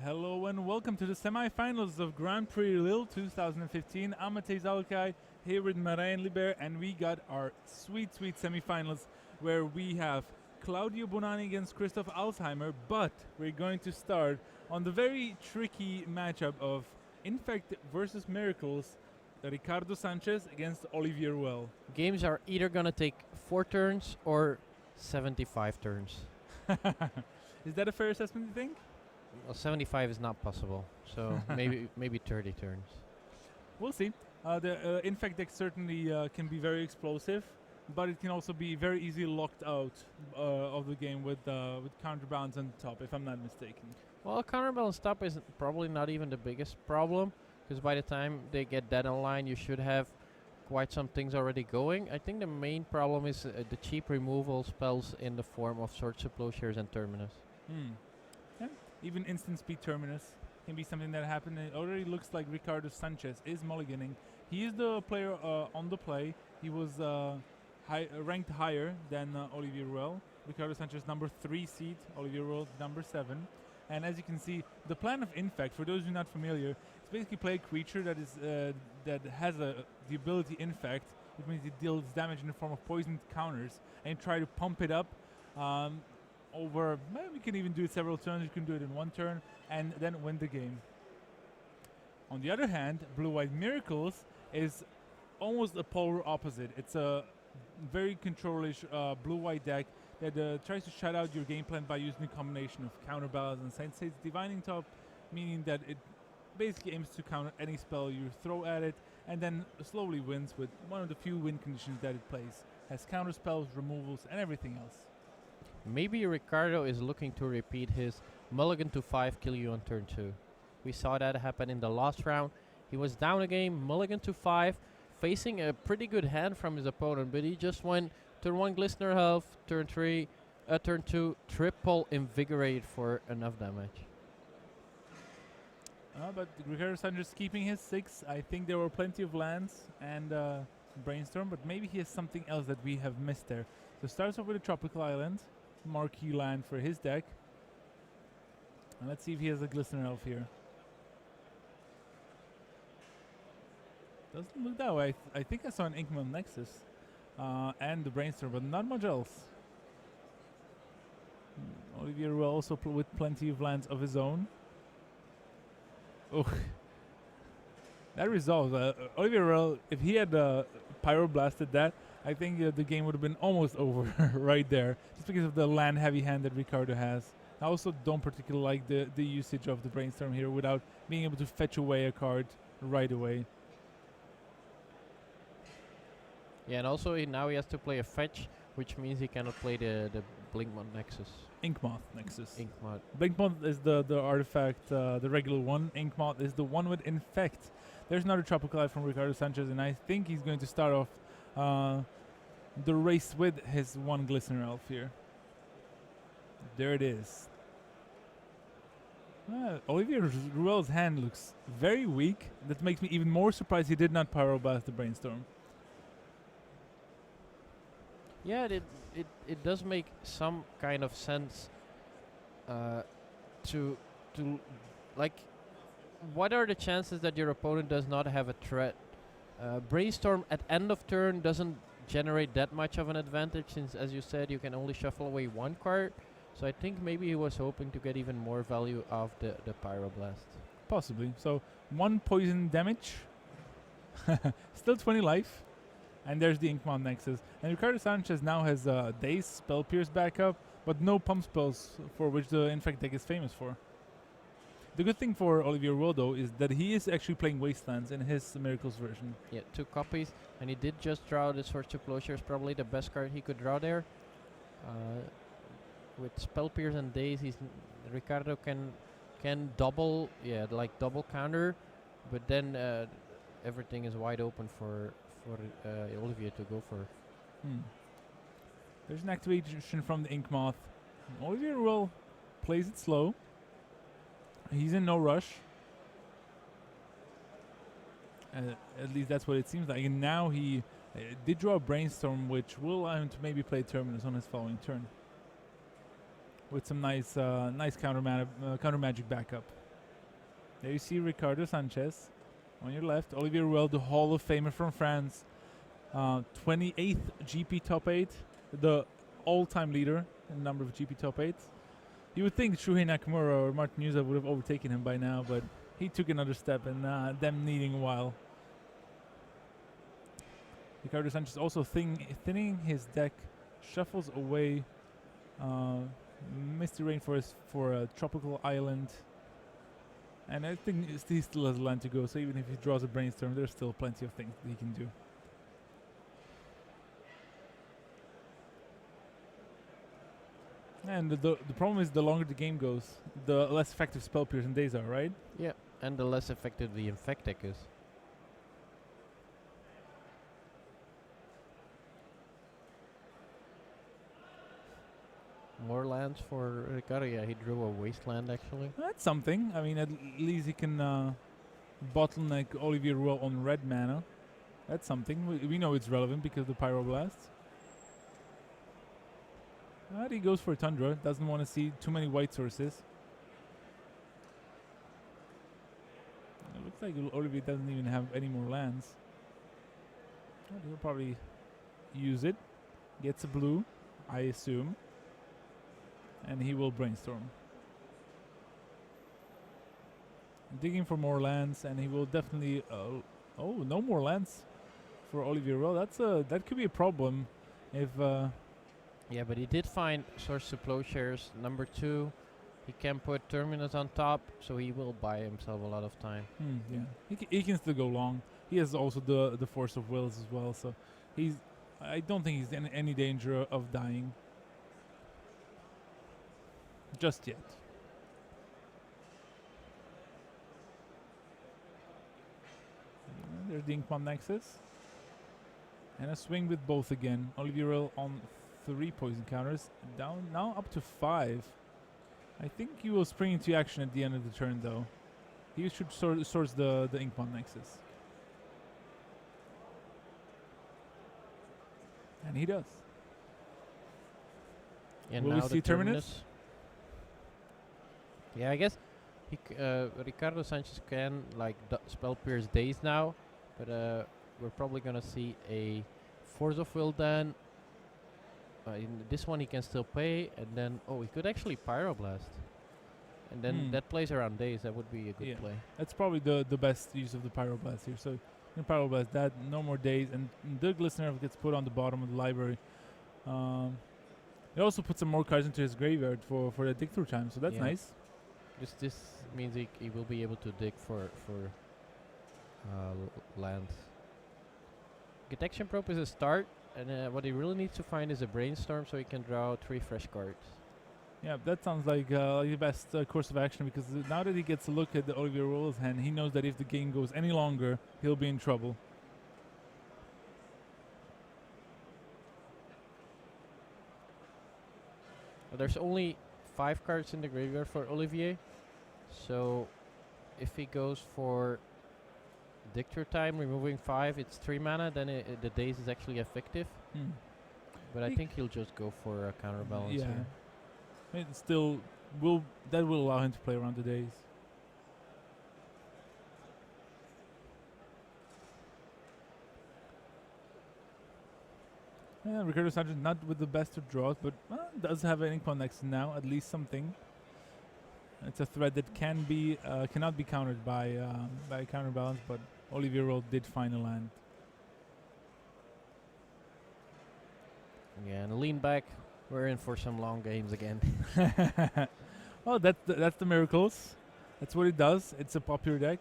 Hello and welcome to the semifinals of Grand Prix Lille 2015. I'm Matej Zalkai here with Marijn Liber, and we got our sweet semifinals where we have Claudio Bonani against Christoph Alzheimer, but we're going to start on the very tricky matchup of Infect versus Miracles, Ricardo Sánchez against Olivier Ruel. Games are either gonna take 4 turns or 75 turns. Is that a fair assessment, you think? Well, 75 is not possible, so maybe 30 turns. We'll see. The Infect deck certainly can be very explosive, but it can also be very easily locked out of the game with counterbalance on top, if I'm not mistaken. Well, counterbalance top is probably not even the biggest problem, because by the time they get that online, you should have quite some things already going. I think the main problem is the cheap removal spells in the form of Sword to Plowshares and Terminus. Yeah. Even instant speed Terminus can be something that happened. It already looks like Ricardo Sánchez is mulliganing. He is the player on the play. He was ranked higher than Olivier Ruel. Ricardo Sánchez number 3 seed, Olivier Ruel number 7. And as you can see, the plan of Infect, for those who are not familiar, it's basically play a creature that is that has the ability Infect, which means it deals damage in the form of poisoned counters, and try to pump it up over. Well, we can even do it several turns. You can do it in 1 turn and then win the game. On the other hand, Blue-White Miracles is almost a polar opposite. It's a very control-ish blue-white deck that tries to shut out your game plan by using a combination of counterbalance and Sensei's Divining Top, meaning that it basically aims to counter any spell you throw at it, and then slowly wins with one of the few win conditions that it plays. Has counter spells, removals, and everything else. Maybe Ricardo is looking to repeat his mulligan to 5, kill you on turn 2. We saw that happen in the last round. He was down a game, mulligan to 5, facing a pretty good hand from his opponent, but he just went turn 1 Glistener Health, turn 2 triple Invigorate for enough damage. But Ricardo Sánchez keeping his 6. I think there were plenty of lands and Brainstorm, but maybe he has something else that we have missed there. So starts off with a Tropical Island, marquee land for his deck. And let's see if he has a Glistener Elf here. Doesn't look that way. I think I saw an Inkmoth Nexus and the Brainstorm, but not much else. Olivier Ruel also with plenty of lands of his own. Oh, that resolves. Olivier Ruel, if he had Pyroblasted that, I think the game would have been almost over right there, just because of the land-heavy hand that Ricardo has. I also don't particularly like the usage of the Brainstorm here without being able to fetch away a card right away. Yeah, and also now he has to play a fetch, which means he cannot play the Blinkmoth Nexus. Inkmoth Nexus. Inkmoth. Blinkmoth is the artifact, the regular one. Inkmoth is the one with Infect. There's another Tropical Eye from Ricardo Sánchez, and I think he's going to start off the race with his 1 Glistener Elf here. There it is. Olivier Ruel's hand looks very weak. That makes me even more surprised he did not Pyroblast the Brainstorm. Yeah, it does make some kind of sense to like, what are the chances that your opponent does not have a threat? Brainstorm at end of turn doesn't generate that much of an advantage, since, as you said, you can only shuffle away 1 card. So I think maybe he was hoping to get even more value of the Pyroblast. Possibly. So 1 poison damage, still 20 life. And there's the Inkmoth Nexus. And Ricardo Sánchez now has Daze, Spell Pierce backup, but no pump spells, for which the Infect deck is famous for. The good thing for Olivier Ruel, though, is that he is actually playing Wastelands in his Miracles version. Yeah, 2 copies, and he did just draw the Sword to Plowshares, probably the best card he could draw there. With Spell Pierce and Daze, Ricardo can double, double counter, but then everything is wide open for Olivier to go for. There's an activation from the Inkmoth. Olivier Ruel plays it slow. He's in no rush. At least that's what it seems like. And now he did draw a Brainstorm, which will allow him to maybe play Terminus on his following turn, with some nice counter magic backup. There you see Ricardo Sánchez on your left. Olivier Ruel, the Hall of Famer from France. 28th GP top 8. The all-time leader in number of GP top 8s. You would think Shuhei Nakamura or Martin Yuza would have overtaken him by now, but he took another step, and them needing a while. Ricardo Sánchez also thinning his deck, shuffles away Misty Rainforest for a tropical island. And I think he still has a land to go, so even if he draws a Brainstorm, there's still plenty of things that he can do. And the problem is the longer the game goes, the less effective Spell Piercing days are, right? Yeah, and the less effective the Infect deck is. More lands for Ricardo. Yeah, he drew a Wasteland actually. That's something. I mean, at least he can bottleneck Olivier Ruel on red mana. That's something. We know it's relevant because of the Pyroblast. But he goes for a Tundra. Doesn't want to see too many white sources. It looks like Olivier doesn't even have any more lands. Well, he'll probably use it. Gets a blue, I assume. And he will Brainstorm. Digging for more lands, and he will definitely... oh, no more lands for Olivier Ruel. That could be a problem if... yeah, but he did find Source to Plowshares number 2. He can put Terminus on top, so he will buy himself a lot of time. Yeah, he can still go long. He has also the Force of Wills as well, so I don't think he's in any danger of dying. Just yet. There's the Inkmon Nexus. And a swing with both again. Olivier Ruel on 3 poison counters. Down now up to 5. I think he will spring into action at the end of the turn though. He should source the Inkmon Nexus. And he does. And will now we see Terminus? Yeah, I guess Ricardo Sánchez can Spell Pierce Daze now, but we're probably gonna see a Force of Will then. In this one he can still pay, and then he could actually Pyroblast, and then that plays around Daze. That would be a good play. That's probably the best use of the Pyroblast here. So you can Pyroblast that, no more Daze, and the Glistener gets put on the bottom of the library. It also puts some more cards into his graveyard for the dig through time, so that's nice. This means he will be able to dig for lands. Detection Probe is a start, and what he really needs to find is a Brainstorm so he can draw 3 fresh cards. Yeah, that sounds like the best course of action, because now that he gets a look at the Olivier Ruel's hand, he knows that if the game goes any longer, he'll be in trouble. There's only 5 cards in the graveyard for Olivier, so if he goes for Dictator Time, removing 5, it's 3 mana, then the Daze is actually effective. But I think he'll just go for a counterbalance. Yeah, here. it still will allow him to play around the Daze. Yeah, Ricardo Sánchez not with the best of draws, but does have an Inkmon next now, at least something. It's a threat that cannot be countered by counterbalance, but Olivier Ruel did find a land. Yeah, and lean back. We're in for some long games again. Well, that's the Miracles. That's what it does. It's a popular deck.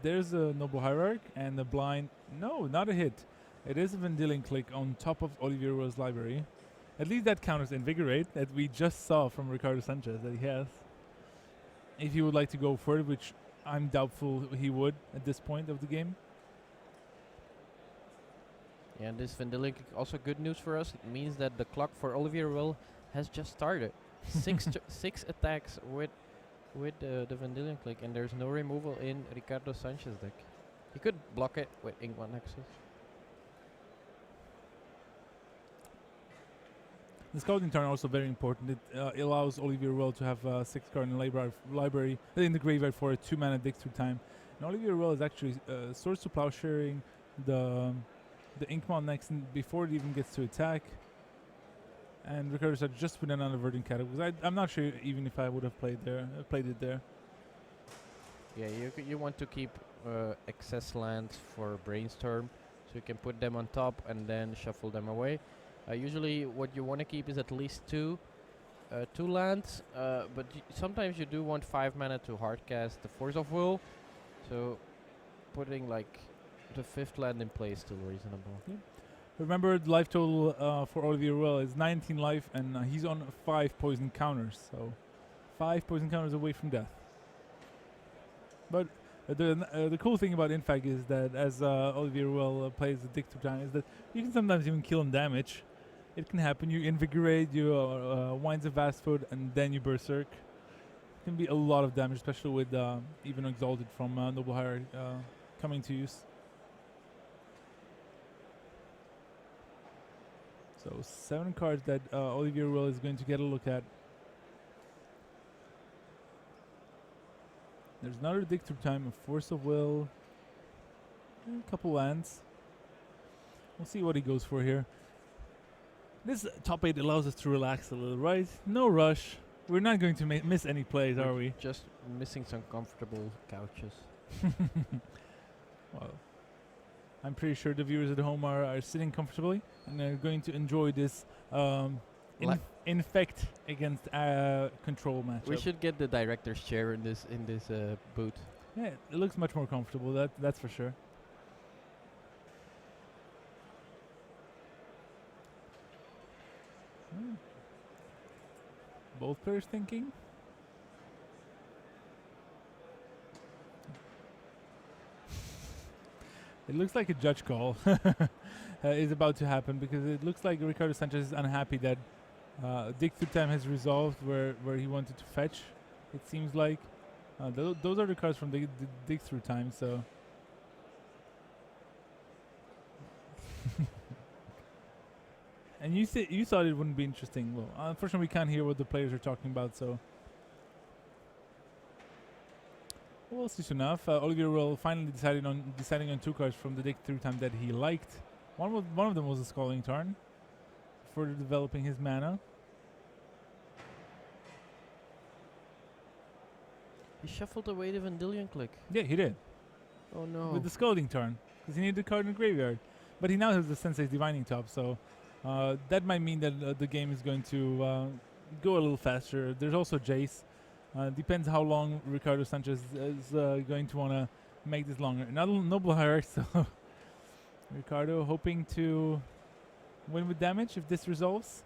There's a Noble Hierarch and a blind. No, not a hit. It is a Vendilion Click on top of Olivier Ruel's library. At least that counters Invigorate that we just saw from Ricardo Sánchez that he has. If he would like to go for it, which I'm doubtful he would at this point of the game. Yeah, and this Vendilion Click also good news for us. It means that the clock for Olivier Ruel has just started. 6 attacks with the Vendilion Click, and there's no removal in Ricardo Sánchez deck. He could block it with Inkmon Nexus. The scouting turn also very important. It allows Olivier Ruel to have 6 card in the library in the graveyard for a 2-mana dig through time. And Olivier Ruel is actually Swords to Plowsharing the Inkmoth next before it even gets to attack. And Ricardo Sánchez just put another Verdant Cat because I'm not sure even if I would have played it there. Yeah, you want to keep excess lands for Brainstorm, so you can put them on top and then shuffle them away. Usually, what you want to keep is at least two lands, but sometimes you do want 5 mana to hardcast the Force of Will, so putting like the 5th land in play is still reasonable. Yeah. Remember, the life total for Olivier Ruel is 19 life, and he's on 5 poison counters, so 5 poison counters away from death. But the cool thing about Infag is that as Olivier Ruel plays the Dick through time, is that you can sometimes even kill him damage. It can happen. You invigorate, you Winds of Vastfoot, and then you Berserk. It can be a lot of damage, especially with even Exalted from Noble Hierarchy coming to use. So 7 cards that Olivier Ruel is going to get a look at. There's another Dig Through Time, a Force of Will, and a couple lands. We'll see what he goes for here. This top 8 allows us to relax a little, right? No rush. We're not going to miss any plays, are we? Just missing some comfortable couches. Well, I'm pretty sure the viewers at home are sitting comfortably and they're going to enjoy this infect against control matchup. We should get the director's chair in this booth. Yeah, it looks much more comfortable. That's for sure. Both players thinking. It looks like a judge call is about to happen because it looks like Ricardo Sánchez is unhappy that Dig Through Time has resolved where he wanted to fetch. It seems like those are the cards from the Dig Through Time. So and you thought it wouldn't be interesting. Well, unfortunately, we can't hear what the players are talking about. So. Well, soon enough, Olivier Ruel finally deciding on 2 cards from the Dig Through Time that he liked. One of them was a Scalding Tarn, further developing his mana. He shuffled away the Vendilion Click. Yeah, he did. Oh no! With the Scalding Tarn, because he needed the card in the graveyard. But he now has the Sensei's Divining Top, so that might mean that the game is going to go a little faster. There's also Jace. Depends how long Ricardo Sánchez is going to want to make this longer. Another Noble Hierarch, so Ricardo hoping to win with damage if this resolves,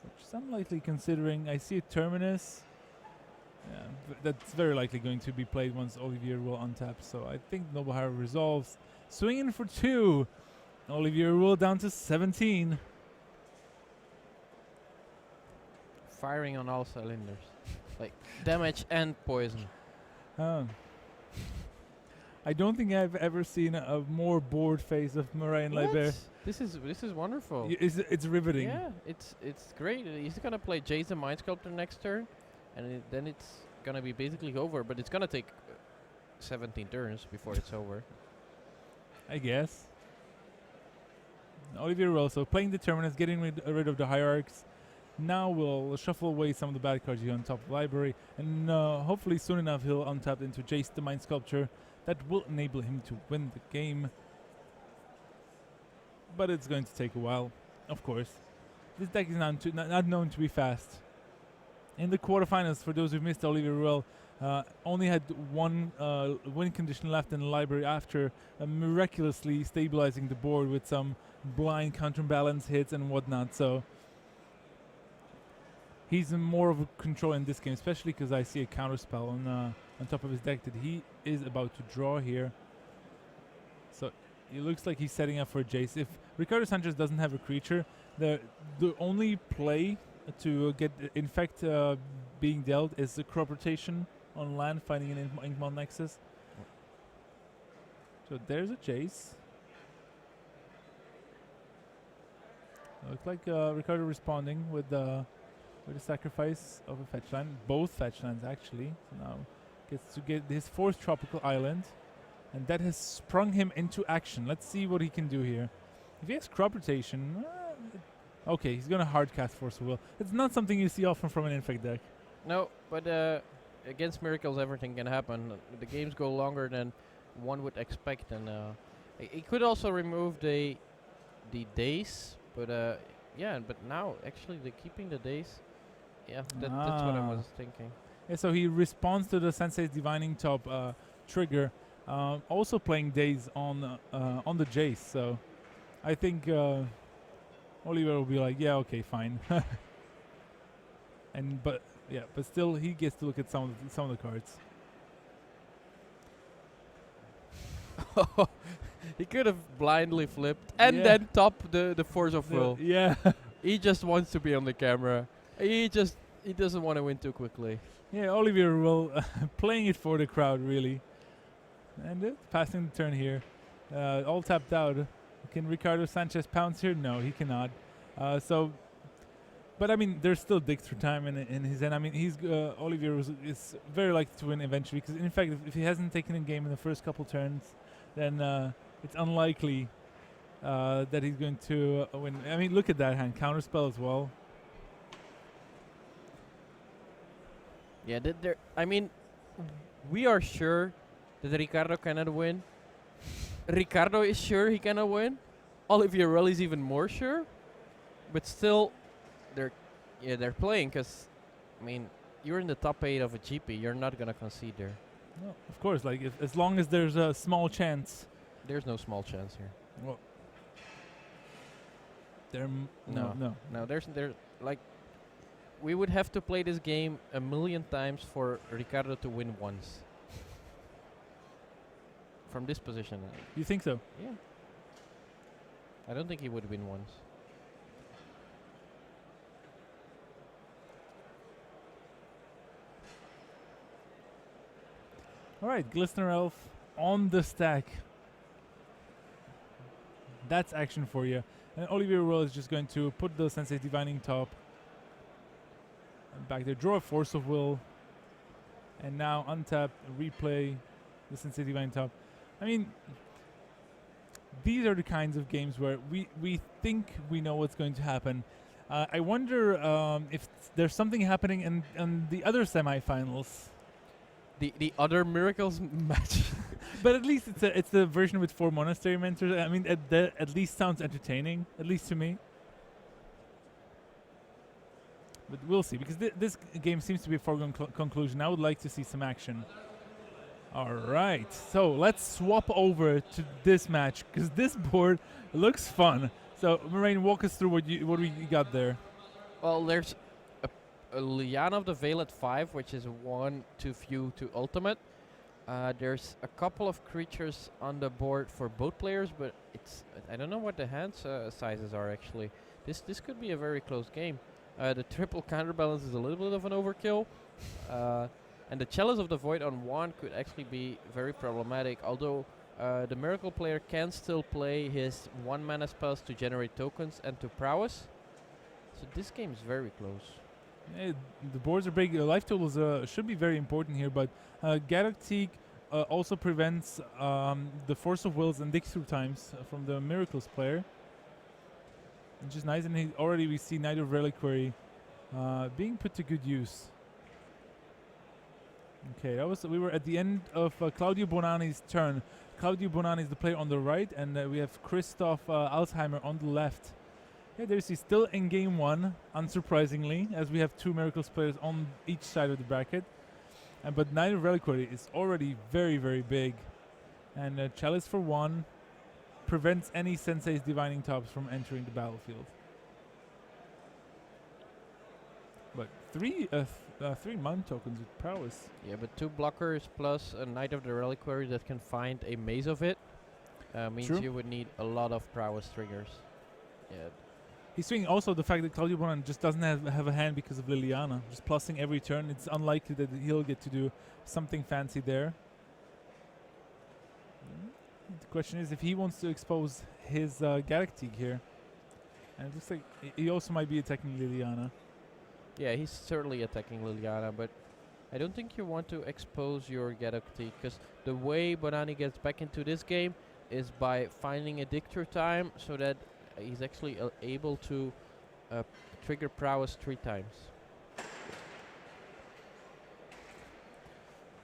which is unlikely considering I see a Terminus. Yeah, that's very likely going to be played once Olivier Ruel untaps. So I think Noble Hierarch resolves. Swinging for 2. Olivier Ruel down to 17. Firing on all cylinders. Like damage and poison. I don't think I've ever seen a more bored face of Moraine Liber. This is wonderful. It's riveting. Yeah, it's great. He's gonna play Jason Mind Sculptor next turn, and then it's gonna be basically over. But it's gonna take 17 turns before it's over. I guess. Olivier Ruel, so playing the Terminus, getting rid of the Hierarchs. Now we'll shuffle away some of the bad cards here on top of the library, and hopefully soon enough he'll untap into Jace the Mind Sculpture. That will enable him to win the game. But it's going to take a while, of course. This deck is not known to be fast. In the quarterfinals, for those who missed, Olivier Ruel only had 1 win condition left in the library after miraculously stabilizing the board with some blind counterbalance hits and whatnot. So he's in more of a control in this game, especially because I see a counterspell on top of his deck that he is about to draw here. So it looks like he's setting up for Jace. If Ricardo Sánchez doesn't have a creature, the only play to get Infect being dealt is the crop rotation on land, finding an Inkmoth Nexus. So there's a Jace. Looks like Ricardo responding with the sacrifice of a fetch land. Both fetch lands actually. So now gets to get his fourth tropical island, and that has sprung him into action. Let's see what he can do here. If he has crop rotation, okay, he's gonna hard cast Force of Will. It's not something you see often from an Infect deck. No, but against Miracles, everything can happen. The games go longer than one would expect, and he could also remove the days, but yeah. But now actually, the keeping the days, yeah, that's what I was thinking. Yeah, so he responds to the Sensei's Divining Top trigger, also playing days on the Jace. So I think Olivier will be like, yeah, okay, fine. But still he gets to look at some of the cards. He could have blindly flipped and then top the Force of Will. Yeah. He just wants to be on the camera. He doesn't want to win too quickly. Yeah, Olivier Ruel playing it for the crowd, really. And passing the turn here. All tapped out. Can Ricardo Sánchez pounce here? No, he cannot. But I mean, there's still dig through time in his end. I mean, Olivier is very likely to win eventually, because in fact, if he hasn't taken a game in the first couple turns, then it's unlikely that he's going to win. I mean, look at that hand, counterspell as well. Yeah, I mean, we are sure that Ricardo cannot win. Ricardo is sure he cannot win. Olivier Ruel is even more sure. But still, they're playing, because, I mean, you're in the top 8 of a GP. You're not gonna concede there. No, of course. Like as long as there's a small chance. There's no small chance here. Well, no. There's like, we would have to play this game 1,000,000 times for Ricardo to win once. From this position. You think so? Yeah. I don't think he would win once. All right, Glistener Elf on the stack. That's action for you. And Olivier Ruel is just going to put the Sensei's Divining Top back there, draw a Force of Will, and now untap, replay the Sensei's Divining Top. I mean, these are the kinds of games where we think we know what's going to happen. I wonder if there's something happening in the other semifinals. The other Miracles match. But at least it's a version with 4 Monastery Mentors. I mean, at least sounds entertaining, at least to me. But we'll see, because this game seems to be a foregone conclusion. I would like to see some action. All right, so let's swap over to this match, because this board looks fun. So, Moraine, walk us through what we got there. Well, there's a Liana of the Veil at 5, which is 1 too few to ultimate. There's a couple of creatures on the board for both players, but I don't know what the hand sizes are actually. This could be a very close game. The triple counterbalance is a little bit of an overkill. And the Chalice of the Void on 1 could actually be very problematic, although the Miracle player can still play his 1 mana spells to generate tokens and to prowess. So this game is very close. Yeah, the boards are big. Life totals should be very important here, but Galactic also prevents the Force of Wills and dig through times from the Miracles player, which is nice. And already we see Knight of Reliquary being put to good use. Okay, we were at the end of Claudio Bonani's turn. Claudio Bonani is the player on the right, and we have Christoph Alzheimer on the left. Yeah, he's still in game 1, unsurprisingly, as we have 2 Miracles players on each side of the bracket. But Knight of Reliquary is already very, very big. And Chalice for 1 prevents any Sensei's Divining Tops from entering the battlefield. But 3 Mount tokens with prowess. Yeah, but 2 blockers plus a Knight of the Reliquary that can find a maze of it means True. You would need a lot of prowess triggers. Yeah. He's swinging also the fact that Claudio Bonan just doesn't have a hand because of Liliana. Just plussing every turn. It's unlikely that he'll get to do something fancy there. The question is if he wants to expose his Galactic here. And it looks like he also might be attacking Liliana. Yeah, he's certainly attacking Liliana, but I don't think you want to expose your Gedokti, because the way Bonani gets back into this game is by finding a dictator time so that he's actually able to trigger prowess 3 times.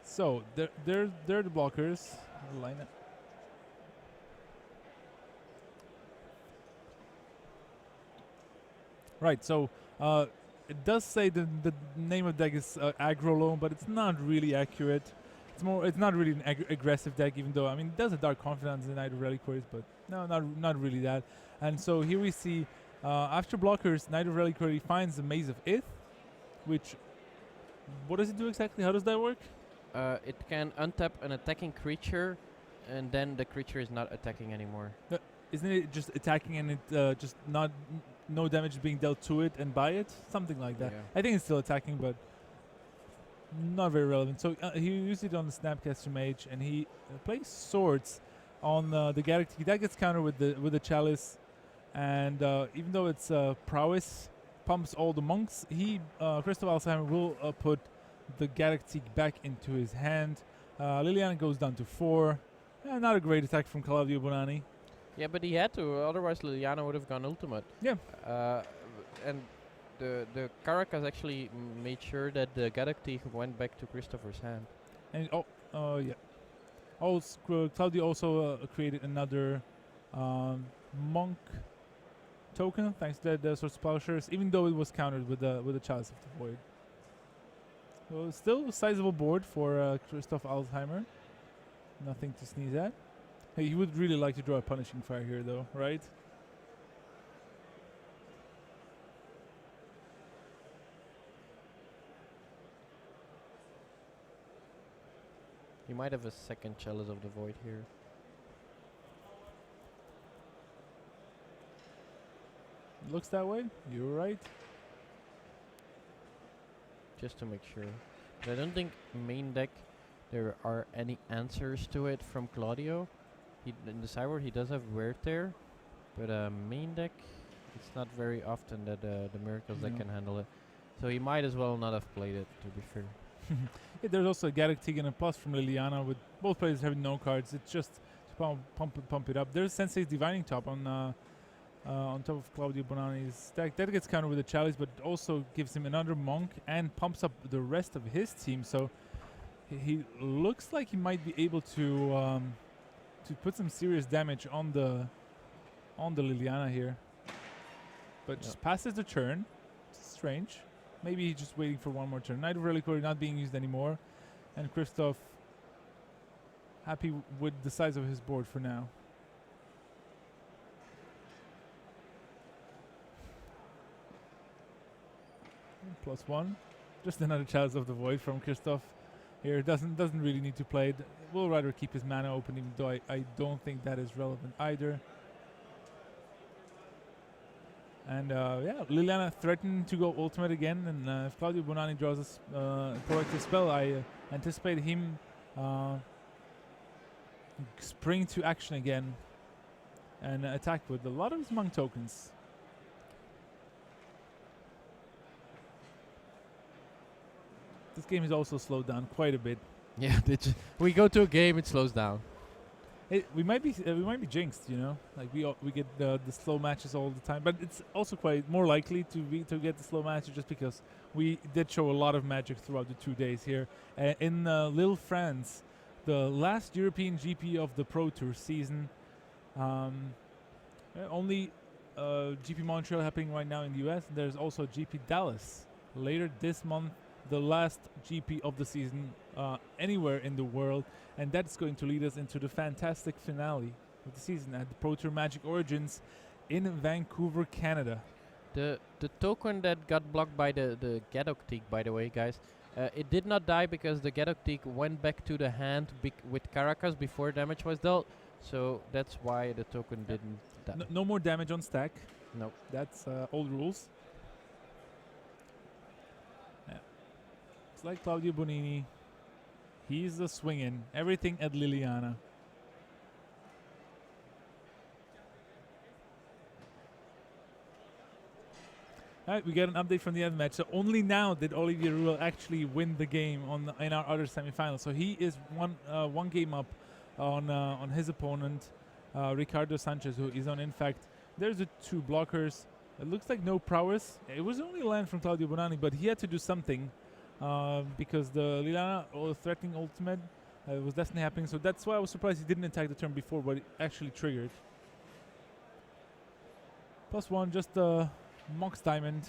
So they're the blockers. Line up. Right. So it does say the name of deck is aggro loan, but it's not really accurate. It's not really an aggressive deck, even though, I mean, it does a Dark Confidence in Knight of Reliquaries, but no, not really that. And so here we see, after blockers, Knight of Reliquary finds the Maze of Ith, which, what does it do exactly? How does that work? It can untap an attacking creature, and then the creature is not attacking anymore. Isn't it just attacking and it just no damage being dealt to it and by it? Something like that. Yeah. I think it's still attacking, but not very relevant. So he used it on the Snapcaster Mage, and he plays Swords on the Galactic. That gets countered with the Chalice, and even though it's prowess pumps all the monks, Christoph Alzheimer will put the Galactic back into his hand. Liliana goes down to 4. Not a great attack from Claudio Bonani. Yeah, but he had to, otherwise Liliana would have gone ultimate. Yeah. And the Caracas actually made sure that the Galactic went back to Christopher's hand. And yeah. Also, Claudio also created another monk token thanks to the Swords of Plowshares, even though it was countered with the Chalice of the Void. So still a sizable board for Christoph Alzheimer. Nothing to sneeze at. Hey, he would really like to draw a Punishing Fire here, though, right? He might have a second Chalice of the Void here. Looks that way. You're right. Just to make sure. But I don't think main deck there are any answers to it from Claudio. In the sideboard he does have Wear Tear, but main deck it's not very often that the Miracles deck can handle it. So he might as well not have played it, to be fair. Yeah, there's also a Galactic and a plus from Liliana with both players having no cards. It's just to pump it up. There's Sensei's Divining Top on top of Claudio Bonani's deck. That gets countered with a Chalice, but also gives him another Monk and pumps up the rest of his team. So he looks like he might be able to put some serious damage on the Liliana here. But just passes the turn. It's strange. Maybe he's just waiting for one more turn. Knight of Reliquary not being used anymore. And Christoph happy with the size of his board for now. +1. Just another Chalice of the Void from Christoph. Here doesn't really need to play it. Will rather keep his mana open, even though I don't think that is relevant either. And yeah, Liliana threatened to go ultimate again, and if Claudio Bonani draws a proactive spell, I anticipate him spring to action again and attack with a lot of his monk tokens. This game is also slowed down quite a bit. Yeah, we go to a game, it slows down. We might be jinxed, you know. Like we get the slow matches all the time, but it's also quite more likely to get the slow matches just because we did show a lot of magic throughout the 2 days here in Lille, France, the last European GP of the Pro Tour season. Only GP Montreal happening right now in the US. And there's also GP Dallas later this month. The last GP of the season anywhere in the world, and that's going to lead us into the fantastic finale of the season at the Pro Tour Magic Origins in Vancouver, Canada. The token that got blocked by the Gedoktik, by the way, guys, it did not die because the Gedoktik went back to the hand with Caracas before damage was dealt, so that's why the token didn't die. No more damage on stack. Nope. That's old rules. It's like Claudio Bonini. He's the swinging. Everything at Liliana. We got an update from the other match. So only now did Olivier Ruel actually win the game in our other semifinal. So he is one game up on his opponent, Ricardo Sánchez, who is on. In fact, there's the 2 blockers. It looks like no prowess. It was only land from Claudio Bonani, but he had to do something because the Liliana threatening ultimate was definitely happening. So that's why I was surprised he didn't attack the turn before, but it actually triggered. +1, just Mox Diamond.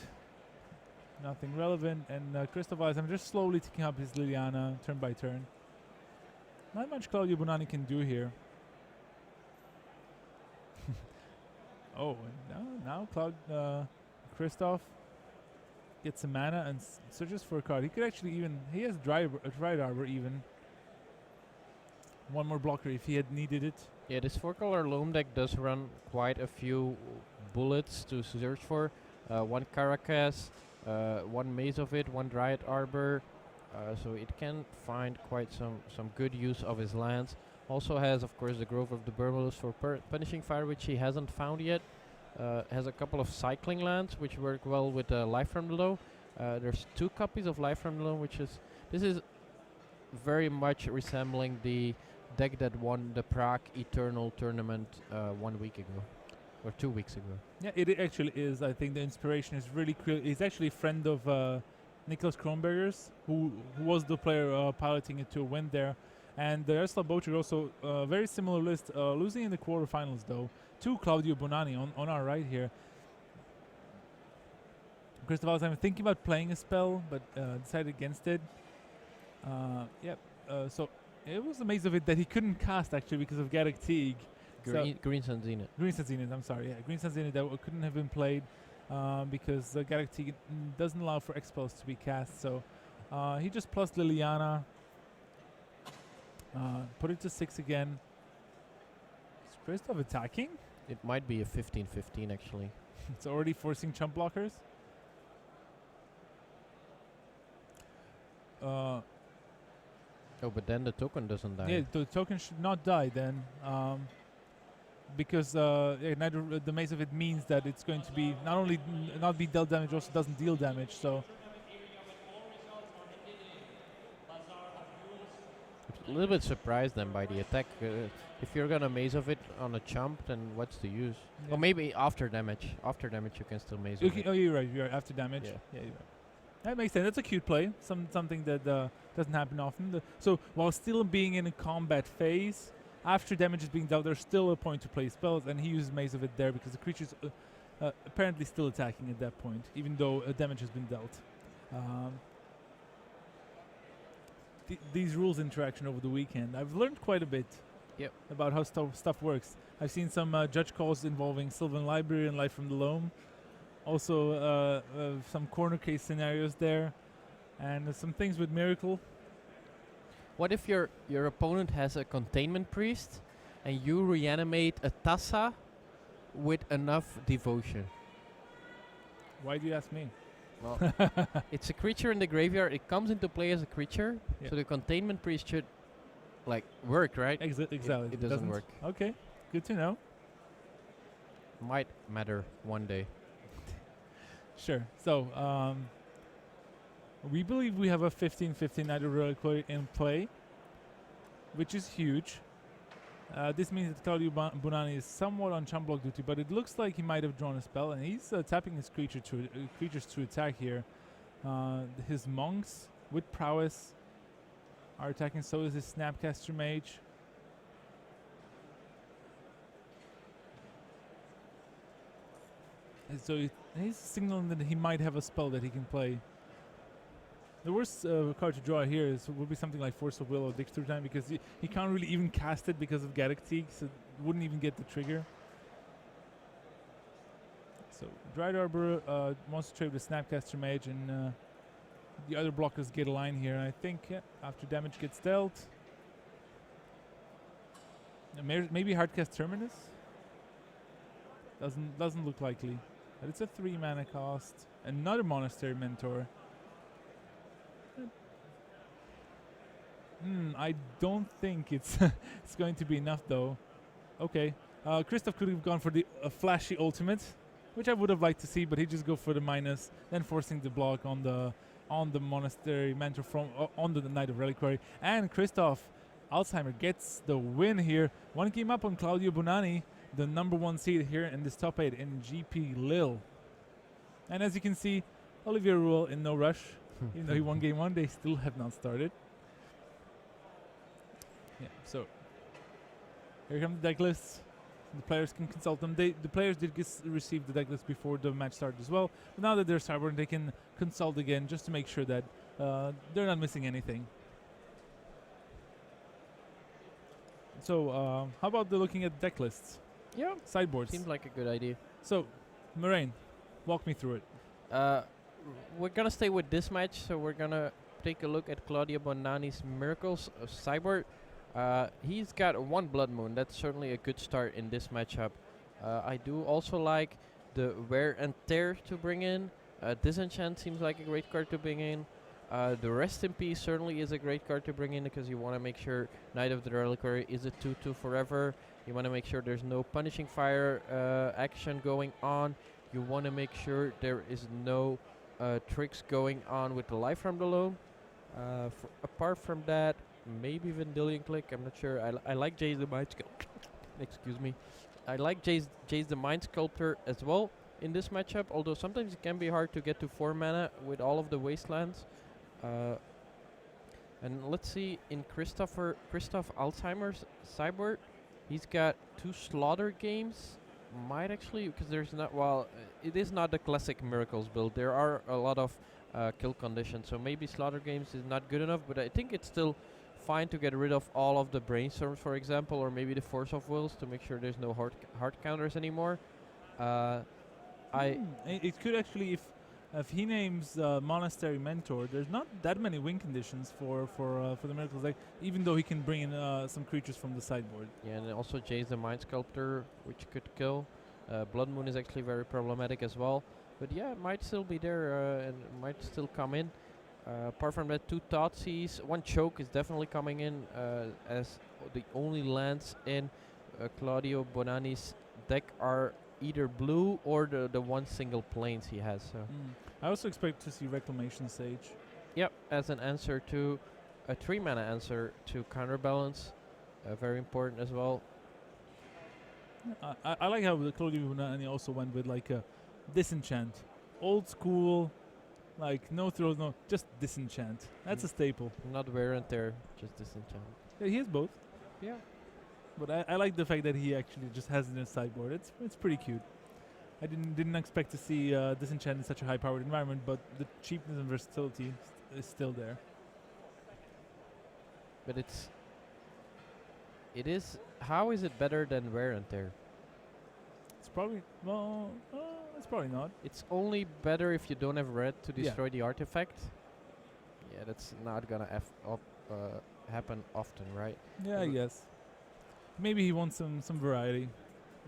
Nothing relevant. And Christoph I'm just slowly taking up his Liliana turn by turn. Not much Claudio Bonani can do here. Oh, now Christoph gets some mana and searches for a card. He could actually he has Dry Arbor even. One more blocker if he had needed it. Yeah, this 4-color Loam deck does run quite a few bullets to search for. 1 Caracas, 1 Maze of it, 1 Dryad Arbor. So it can find quite some good use of his lands. Also has, of course, the Grove of the Burmalus for Punishing Fire, which he hasn't found yet. Has a couple of cycling lands, which work well with Life from Below. There's 2 copies of Life from Below, this is very much resembling the deck that won the Prague Eternal tournament 1 week ago, or 2 weeks ago. Yeah, it actually is. I think the inspiration is really clear. He's actually a friend of Niklas Kronberger's, who was the player piloting it to a win there. And the Jaroslav Bocher also very similar list, losing in the quarterfinals though to Claudio Bonani on our right here. Christoph I'm thinking about playing a spell, but decided against it. So it was amazing of it that he couldn't cast actually because of Garrick Teague. Green Sun Zenith. Green Sun Zenith, I'm sorry. Yeah, Green Sun Zenith that couldn't have been played because Garrick Teague doesn't allow for expels to be cast. So he just plus Liliana. Put it to 6 again. Is Christoph attacking? It might be a 15-15 actually. It's already forcing chump blockers. Oh, but then the token doesn't die. Yeah, the token should not die then. Because neither the Maze of it means that it's going to be not only not be dealt damage, also doesn't deal damage. So a little bit surprised then by the attack. If you're gonna Maze of it on a chump, then what's the use? Yeah. Or maybe after damage. After damage you can still Maze of it. Oh, you're right. You're right. After damage. Yeah. Yeah, you're right. That makes sense. That's a cute play. Something that doesn't happen often. So while still being in a combat phase, after damage is being dealt, there's still a point to play spells, and he uses Maze of it there because the creature's apparently still attacking at that point, even though damage has been dealt. These rules interaction over the weekend, I've learned quite a bit about how stuff works. I've seen some judge calls involving Sylvan Library and Life from the Loam. Also some corner case scenarios there, and some things with Miracle. What if your opponent has a Containment Priest and you reanimate a Tassa with enough devotion? Why do you ask me? Well, it's a creature in the graveyard. It comes into play as a creature, so the Containment Priest should work, right? Exactly. It doesn't work. Okay, good to know. Might matter one day. Sure. So we believe we have a 15-15 Night Reliquary in play, which is huge. This means that Claudio Bonani is somewhat on chump block duty, but it looks like he might have drawn a spell, and he's tapping his creatures to attack here. His monks with prowess are attacking, so is his Snapcaster Mage. And so he's signaling that he might have a spell that he can play. The worst card to draw here would be something like Force of Will or Dig Through Time, because he can't really even cast it because of Garrick Teague, so wouldn't even get the trigger. So Dryad Arbor wants to trade with Snapcaster Mage, and the other blockers get a line here. I think after damage gets dealt, maybe Hardcast Terminus. Doesn't look likely, but it's a 3 mana cost. Another Monastery Mentor. I don't think it's it's going to be enough though. Okay, Christoph could have gone for the flashy ultimate, which I would have liked to see, but he just go for the minus, then forcing the block on the Monastery Mentor from on the Knight of Reliquary. And Christoph Alzheimer gets the win here. One game up on Claudio Bonani, the number 1 seed here in this top 8 in GP Lille. And as you can see, Olivier Ruel in no rush. Even though he won game 1, they still have not started. Yeah, so here come the deck lists. The players can consult them. The players did receive the deck list before the match started as well. But now that they're cyborg, they can consult again just to make sure that they're not missing anything. So how about looking at deck lists? Yeah, Sideboards. seems like a good idea. So, Moraine, walk me through it. We're gonna stay with this match, so we're gonna take a look at Claudio Bonani's Miracles of Cyborg. He's got 1 Blood Moon. That's certainly a good start in this matchup. I do also like the Wear and Tear to bring in. Disenchant seems like a great card to bring in. The Rest in Peace certainly is a great card to bring in because you want to make sure Knight of the Reliquary is a 2/2 forever. You want to make sure there's no Punishing Fire action going on. You want to make sure there is no tricks going on with the Life from the Loam. Apart from that, maybe Vendilion Click. I'm not sure. I like Jace the Mind Sculptor. Excuse me. I like Jace the Mind Sculptor as well in this matchup. Although sometimes it can be hard to get to 4 mana with all of the Wastelands. And let's see in Christoph Alzheimer's Cyborg, he's got 2 Slaughter games. Might actually, because there's not, it is not the classic Miracles build. There are a lot of kill conditions, so maybe Slaughter games is not good enough, but I think it's still fine to get rid of all of the Brainstorms, for example, or maybe the Force of Wills to make sure there's no hard counters anymore. It could actually, if he names Monastery Mentor, there's not that many win conditions for the Miracles deck, even though he can bring in some creatures from the sideboard. Yeah, and also Jace the Mind Sculptor, which could kill. Blood Moon is actually very problematic as well. But yeah, it might still be there and might still come in. Apart from that, 2 Thoughtseize, 1 Choke is definitely coming in as the only lands in Claudio Bonani's deck are either blue or the 1 single planes he has. So I also expect to see Reclamation Sage. Yep, as an answer to a 3 mana answer to Counterbalance, very important as well. I like how the Claudio Bonani also went with like a Disenchant, old school, like no throws, no, just Disenchant. That's a staple. Not Wear and Tear, just Disenchant. Yeah, he has both. Yeah. But I like the fact that he actually just has it in his sideboard. It's pretty cute. I didn't expect to see Disenchant in such a high-powered environment, but the cheapness and versatility is still there. But it is. How is it better than Wear and Tear? It's probably it's probably not. It's only better if you don't have red to destroy the artifact. Yeah, that's not gonna happen often, right? Yeah, I guess. Maybe he wants some variety.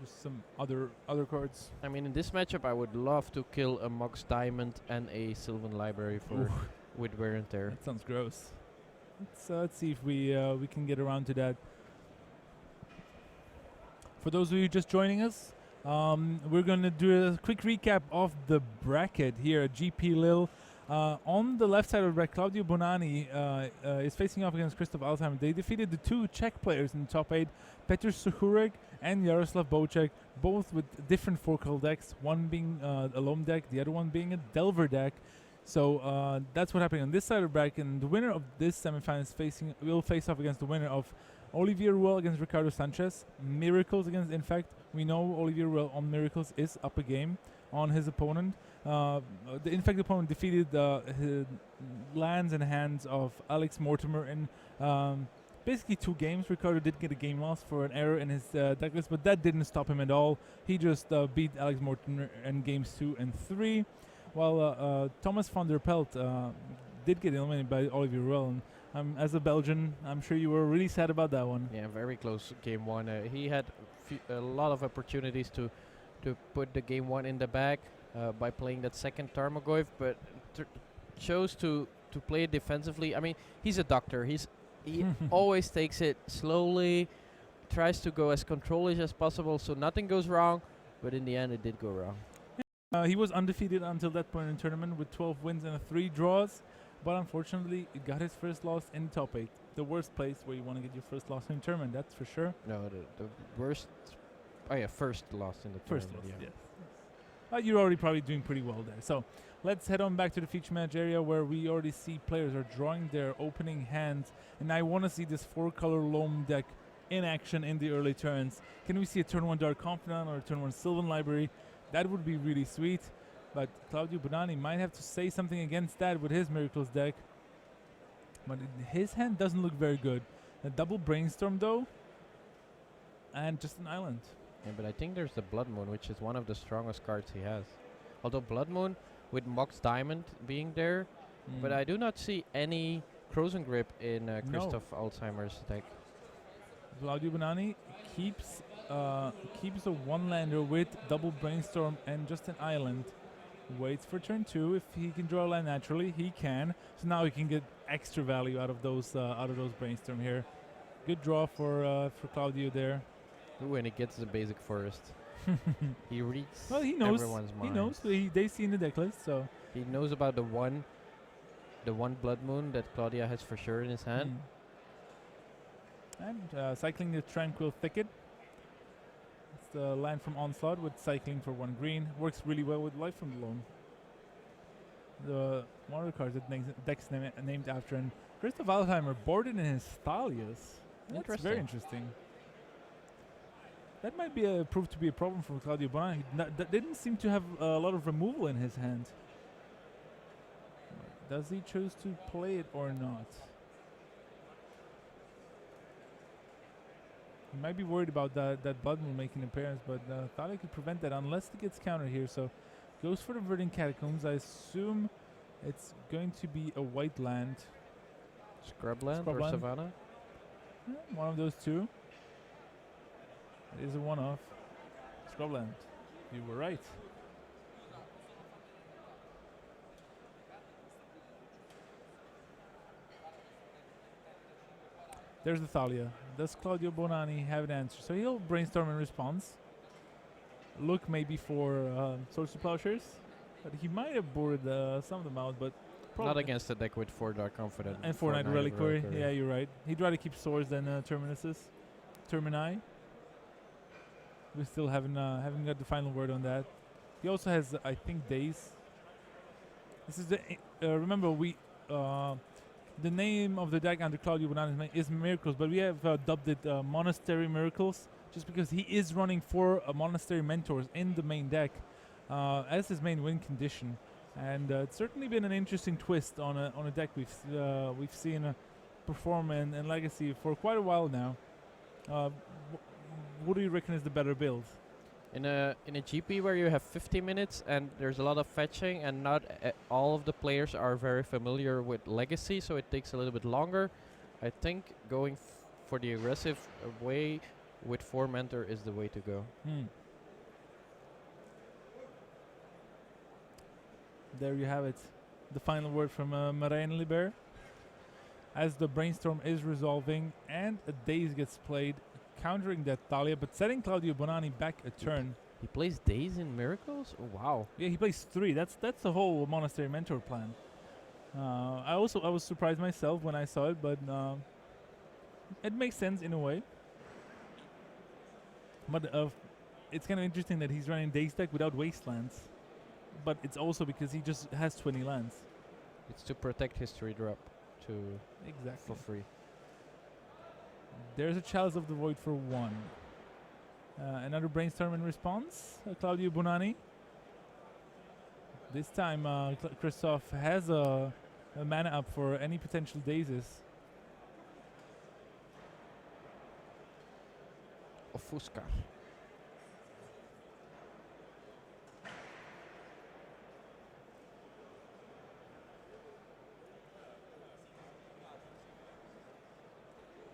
Just some other cards. I mean, in this matchup, I would love to kill a Mox Diamond and a Sylvan Library for with Wear and Tear. That sounds gross. Let's see if we can get around to that. For those of you just joining us, we're going to do a quick recap of the bracket here at GP Lille. On the left side of the bracket, Claudio Bonani is facing off against Christoph Alzheimer. They defeated the 2 Czech players in the top 8, Petr Suchurek and Jaroslav Bocek, both with different 4-color decks, one being a Loam deck, the other one being a Delver deck. So that's what happened on this side of the bracket, and the winner of this semifinals will face off against the winner of Olivier Ruel against Ricardo Sánchez, Miracles against, in fact, we know Olivier Ruel on Miracles is up a game on his opponent. The Infect opponent defeated his lands and hands of Alex Mortimer in basically 2 games. Ricardo did get a game loss for an error in his deck list, but that didn't stop him at all. He just beat Alex Mortimer in games 2 and 3, while Thomas van der Pelt did get eliminated by Olivier Ruel. And as a Belgian, I'm sure you were really sad about that one. Yeah, very close game 1. He had a lot of opportunities to put the game 1 in the bag by playing that second Tarmogoyf, but chose to play it defensively. I mean, he's a doctor. He always takes it slowly, tries to go as controllish as possible so nothing goes wrong, but in the end it did go wrong. He was undefeated until that point in the tournament with 12 wins and 3 draws, but unfortunately, he got his first loss in top 8. The worst place where you want to get your first loss in a tournament, that's for sure. No, the worst. Oh yeah, first loss in the First tournament. loss, yes. You're already probably doing pretty well there. So let's head on back to the feature match area where we already see players are drawing their opening hands, and I want to see this 4-color loam deck in action in the early turns. Can we see a turn 1 Dark Confidant or a turn 1 Sylvan Library? That would be really sweet, but Claudio Bonani might have to say something against that with his Miracles deck. But his hand doesn't look very good. A double Brainstorm though, and just an island. Yeah, but I think there's the Blood Moon, which is one of the strongest cards he has. Although Blood Moon with Mox Diamond being there, but I do not see any Frozen Grip in Christoph Alzheimer's deck. Claudio Bonani keeps a one-lander with double Brainstorm and just an island. Waits for turn 2. If he can draw a land naturally, he can. So now he can get extra value out of those Brainstorm here. Good draw for Claudio there. Ooh, and he gets the basic forest. He reads he knows. Everyone's mind. He knows. They see in the deck list, so he knows about the one Blood Moon that Claudia has for sure in his hand. And cycling the Tranquil Thicket. It's the land from Onslaught with cycling for 1 green. Works really well with Life from the Loam. The water cards that deck's named after, and Christoph Alzheimer boarded in his Thalias. That's very interesting. That might be prove to be a problem for Claudio Bonani. That didn't seem to have a lot of removal in his hand. Does he choose to play it or not? He might be worried about that Blood Moon making an appearance, but Thalia could prevent that unless it gets countered here. So goes for the Verdant Catacombs. I assume it's going to be a white land. Scrubland or Savannah? One of those two. It is a one-off. Scrubland. You were right. There's the Thalia. Does Claudio Bonani have an answer? So he'll brainstorm in response. Look maybe for Swords to Plowshares. But he might have boarded some of them out, but not against the deck with 4 Dark Confidant. And 4 Night Reliquary. Yeah, you're right. He'd rather keep swords than Termini. We still haven't got the final word on that. He also has, I think, Days. This is the remember the name of the deck under Claudio Bonani is Miracles, but we have dubbed it Monastery Miracles just because he is running 4 Monastery Mentors in the main deck as his main win condition, and it's certainly been an interesting twist on a deck we've seen perform in Legacy for quite a while now. What do you reckon is the better build? In a GP where you have 50 minutes and there's a lot of fetching and not all of the players are very familiar with Legacy, so it takes a little bit longer, I think going for the aggressive way with 4 Mentor is the way to go. There you have it. The final word from Marijn Liber. As the Brainstorm is resolving and a Daze gets played, countering that Thalia, but setting Claudio Bonani back a turn. He plays Daze in Miracles? Oh, wow. Yeah, he plays 3. That's the whole Monastery Mentor plan. I was surprised myself when I saw it, but it makes sense in a way. But it's kind of interesting that he's running Daze deck without Wastelands. But it's also because he just has 20 lands. It's to protect History Drop for free. There's a Chalice of the Void for 1. Another Brainstorm in response. Claudio Bonani. This time Christoph has a mana up for any potential Dazes. Offuscar.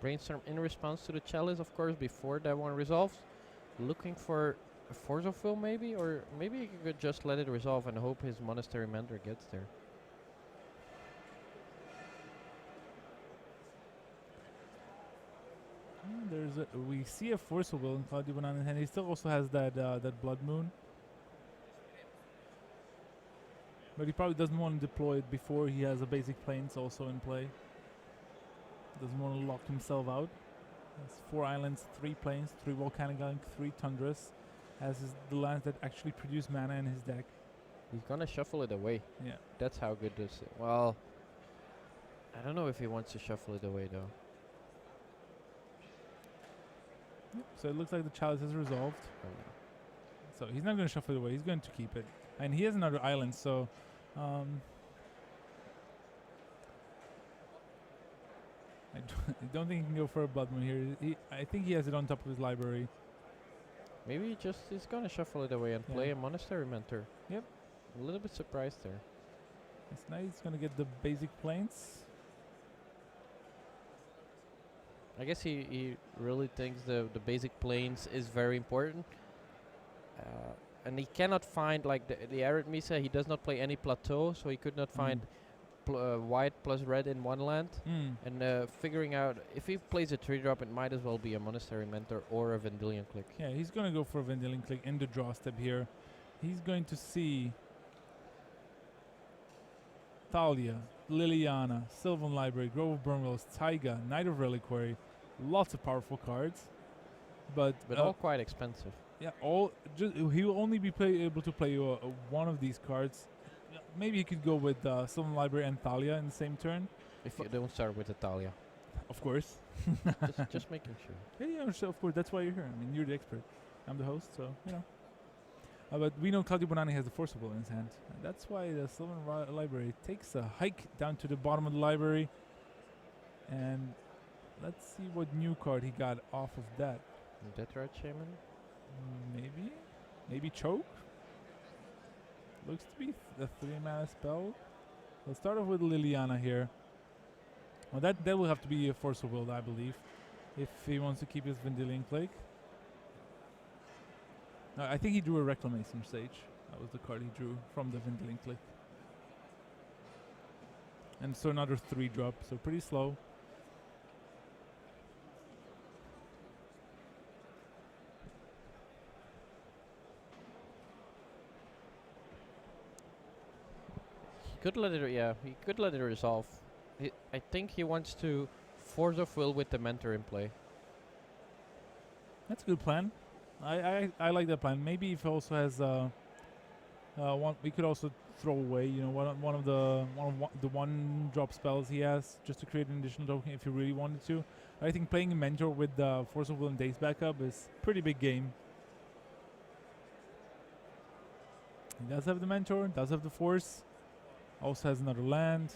Brainstorm in response to the Chalice, of course, before that one resolves. Looking for a Force of Will, maybe? Or maybe he could just let it resolve and hope his Monastery Mentor gets there. We see a Force of Will in Claudio Bonani, and he still also has that Blood Moon. But he probably doesn't want to deploy it before he has a basic plains also in play. Doesn't want to lock himself out. Has 4 islands, 3 plains, 3 volcanic islands, 3 tundras. As is the lands that actually produce mana in his deck. He's gonna shuffle it away. Yeah. That's how good this. Well, I don't know if he wants to shuffle it away though. Yep. So it looks like the chalice is resolved. Oh, no. So he's not going to shuffle it away. He's going to keep it. And he has another island, so... I don't think he can go for a Blood Moon here. I think he has it on top of his library. Maybe he just is gonna shuffle it away and play a Monastery Mentor. Yep. A little bit surprised there. It's nice. He's going to get the basic plains. I guess he really thinks the basic planes is very important. And he cannot find, like the Arid Mesa, he does not play any plateau, so he could not find white plus red in one land. And figuring out, if he plays a 3-drop, it might as well be a Monastery Mentor or a Vendilion Click. Yeah, he's going to go for a Vendilion Click in the draw step here. He's going to see Thalia, Liliana, Sylvan Library, Grove of Burnwillows, Taiga, Knight of Reliquary. Lots of powerful cards. But all quite expensive. Yeah, he will only be able to play one of these cards. Maybe he could go with Sylvan Library and Thalia in the same turn. If you don't start with Italia. Of course. just making sure. Yeah, so of course, that's why you're here. I mean, you're the expert. I'm the host, so, you know. But we know Claudio Bonani has the Force of Will in his hand. And that's why the Sylvan Library takes a hike down to the bottom of the library. And let's see what new card he got off of that. Deathrat Shaman? Maybe Choke? Looks to be the 3-mana spell. Let's start off with Liliana here. Well, that will have to be a Force of Will, I believe, if he wants to keep his Vendilion Click. I think he drew a Reclamation Sage. That was the card he drew from the Vendilion Click. And so another 3-drop, so pretty slow. He could let it resolve. I think he wants to Force of Will with the Mentor in play. That's a good plan. I like that plan. Maybe if he also has one, we could also throw away, you know, one of the 1-drop spells he has, just to create an additional token if he really wanted to. I think playing a Mentor with the Force of Will and Daze backup is pretty big game. He does have the Mentor, does have the Force, also has another land.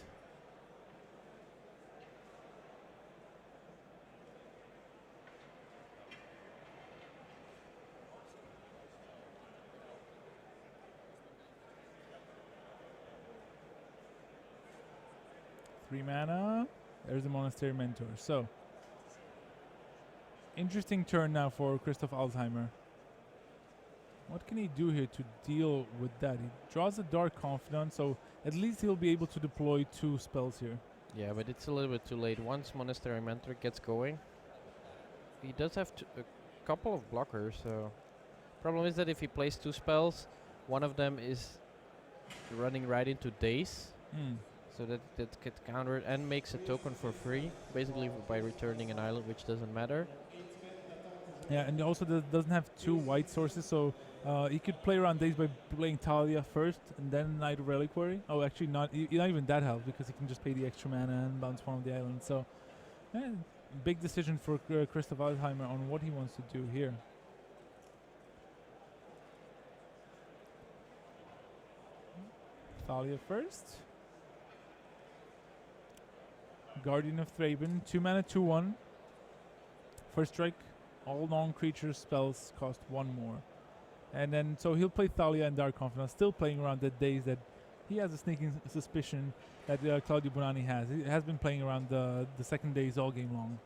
Three mana. There's the Monastery Mentor. So, interesting turn now for Christoph Alzheimer. What can he do here to deal with that? He draws a Dark Confidant, so at least he'll be able to deploy 2 spells here. Yeah, but it's a little bit too late. Once Monastery Mentor gets going, he does have a couple of blockers. So, problem is that if he plays 2 spells, one of them is running right into Daze. So that gets countered and makes a token for free, basically by returning an island, which doesn't matter. Yeah, and also doesn't have 2 white sources, so he could play around Daze by playing Thalia first and then Knight of Reliquary. Oh, actually not even that helps, because he can just pay the extra mana and bounce one of the islands. So, big decision for Christoph Alzheimer on what he wants to do here. Thalia first. Guardian of Thraben, 2 mana, 2/1. First strike, all non-creature spells cost 1 more. And then, so he'll play Thalia and Dark Confidant, still playing around the Daze that he has a sneaking suspicion that Claudio Bonani has. He has been playing around the second Daze all game long.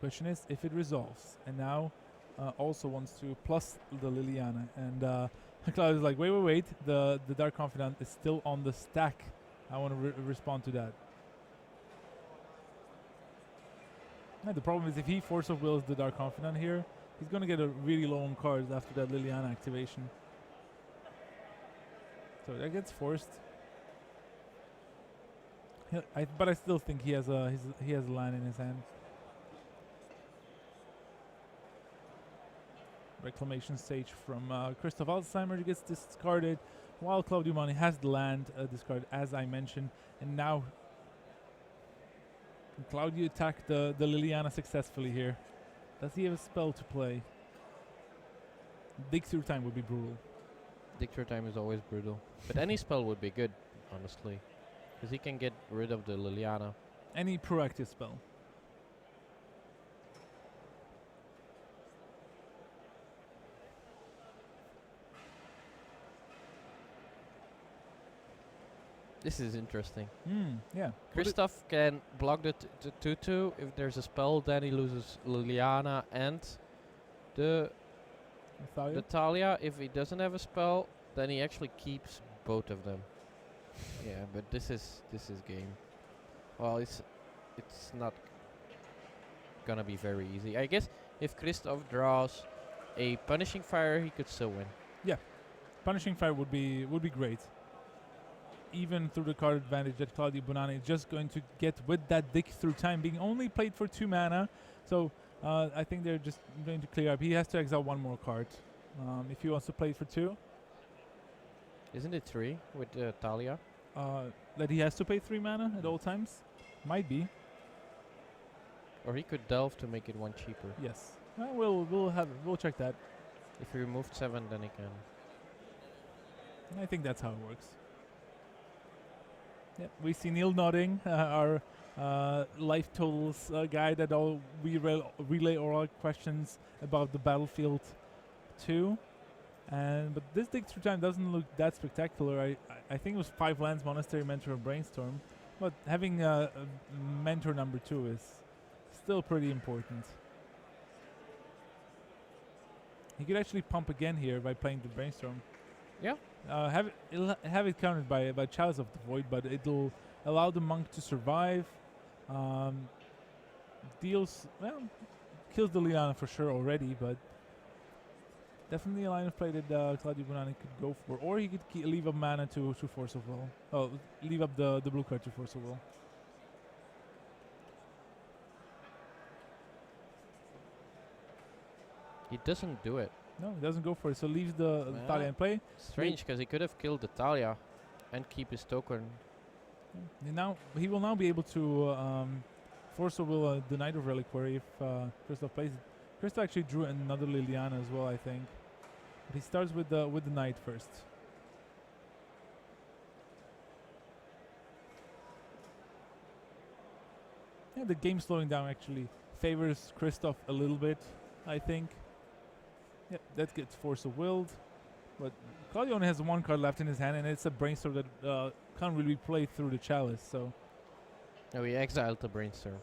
Question is if it resolves. And now also wants to plus the Liliana. And Claudio's like, wait, the Dark Confidant is still on the stack. I want to respond to that. The problem is if he Force of Wills the Dark Confidant here, he's going to get a really low on cards after that Liliana activation. So that gets forced. But I still think he has a he has a land in his hand. Reclamation stage from Christoph Alzheimer gets discarded, while Claudio Bunani has the land discarded, as I mentioned. And now can Claudio attack the Liliana successfully here? Does he have a spell to play? Dig through time would be brutal. Dig through time is always brutal. But any spell would be good, honestly. Because he can get rid of the Liliana. Any proactive spell. This is interesting. Yeah. Christoph can block the 2-2. If there's a spell, then he loses Liliana and the Talia. If he doesn't have a spell, then he actually keeps both of them. Yeah, but this is game. Well, it's not gonna be very easy. I guess if Christoph draws a Punishing Fire, he could still win. Yeah, Punishing Fire would be great. Even through the card advantage that Claudio Bunani is just going to get with that Dig Through Time being only played for 2 mana. So I think they're just going to clear up. He has to exile 1 more card if he wants to play it for 2. Isn't it 3 with Talia? That he has to pay 3 mana at all times? Might be. Or he could delve to make it 1 cheaper. Yes. We'll check that. If he removed 7, then he can. I think that's how it works. Yeah, we see Neil nodding, our life totals guy that we relay oral questions about the Battlefield 2. But this Dig Through Time doesn't look that spectacular. I think it was 5 lands, Monastery, Mentor, and Brainstorm. But having a Mentor number 2 is still pretty important. He could actually pump again here by playing the Brainstorm. Yeah. Have it countered by Chalice of the Void, but it'll allow the monk to survive. Kills the Liliana for sure already, but definitely a line of play that Claudio Bunani could go for, or he could leave up mana to Force of Will. Oh, leave up the blue card to Force of Will. He doesn't do it. No, he doesn't go for it, so leaves the Talia in play. Strange, because he could have killed the Talia and keep his token. And now he will now be able to Force of Will the Knight of Reliquary if Christoph plays it. Christoph actually drew another Liliana as well, I think. But he starts with the Knight first. Yeah, the game slowing down actually favors Christoph a little bit, I think. Yeah, that gets Force of Willed. But Claudio only has 1 card left in his hand, and it's a Brainstorm that can't really play through the Chalice, so... No, he exiled the Brainstorm.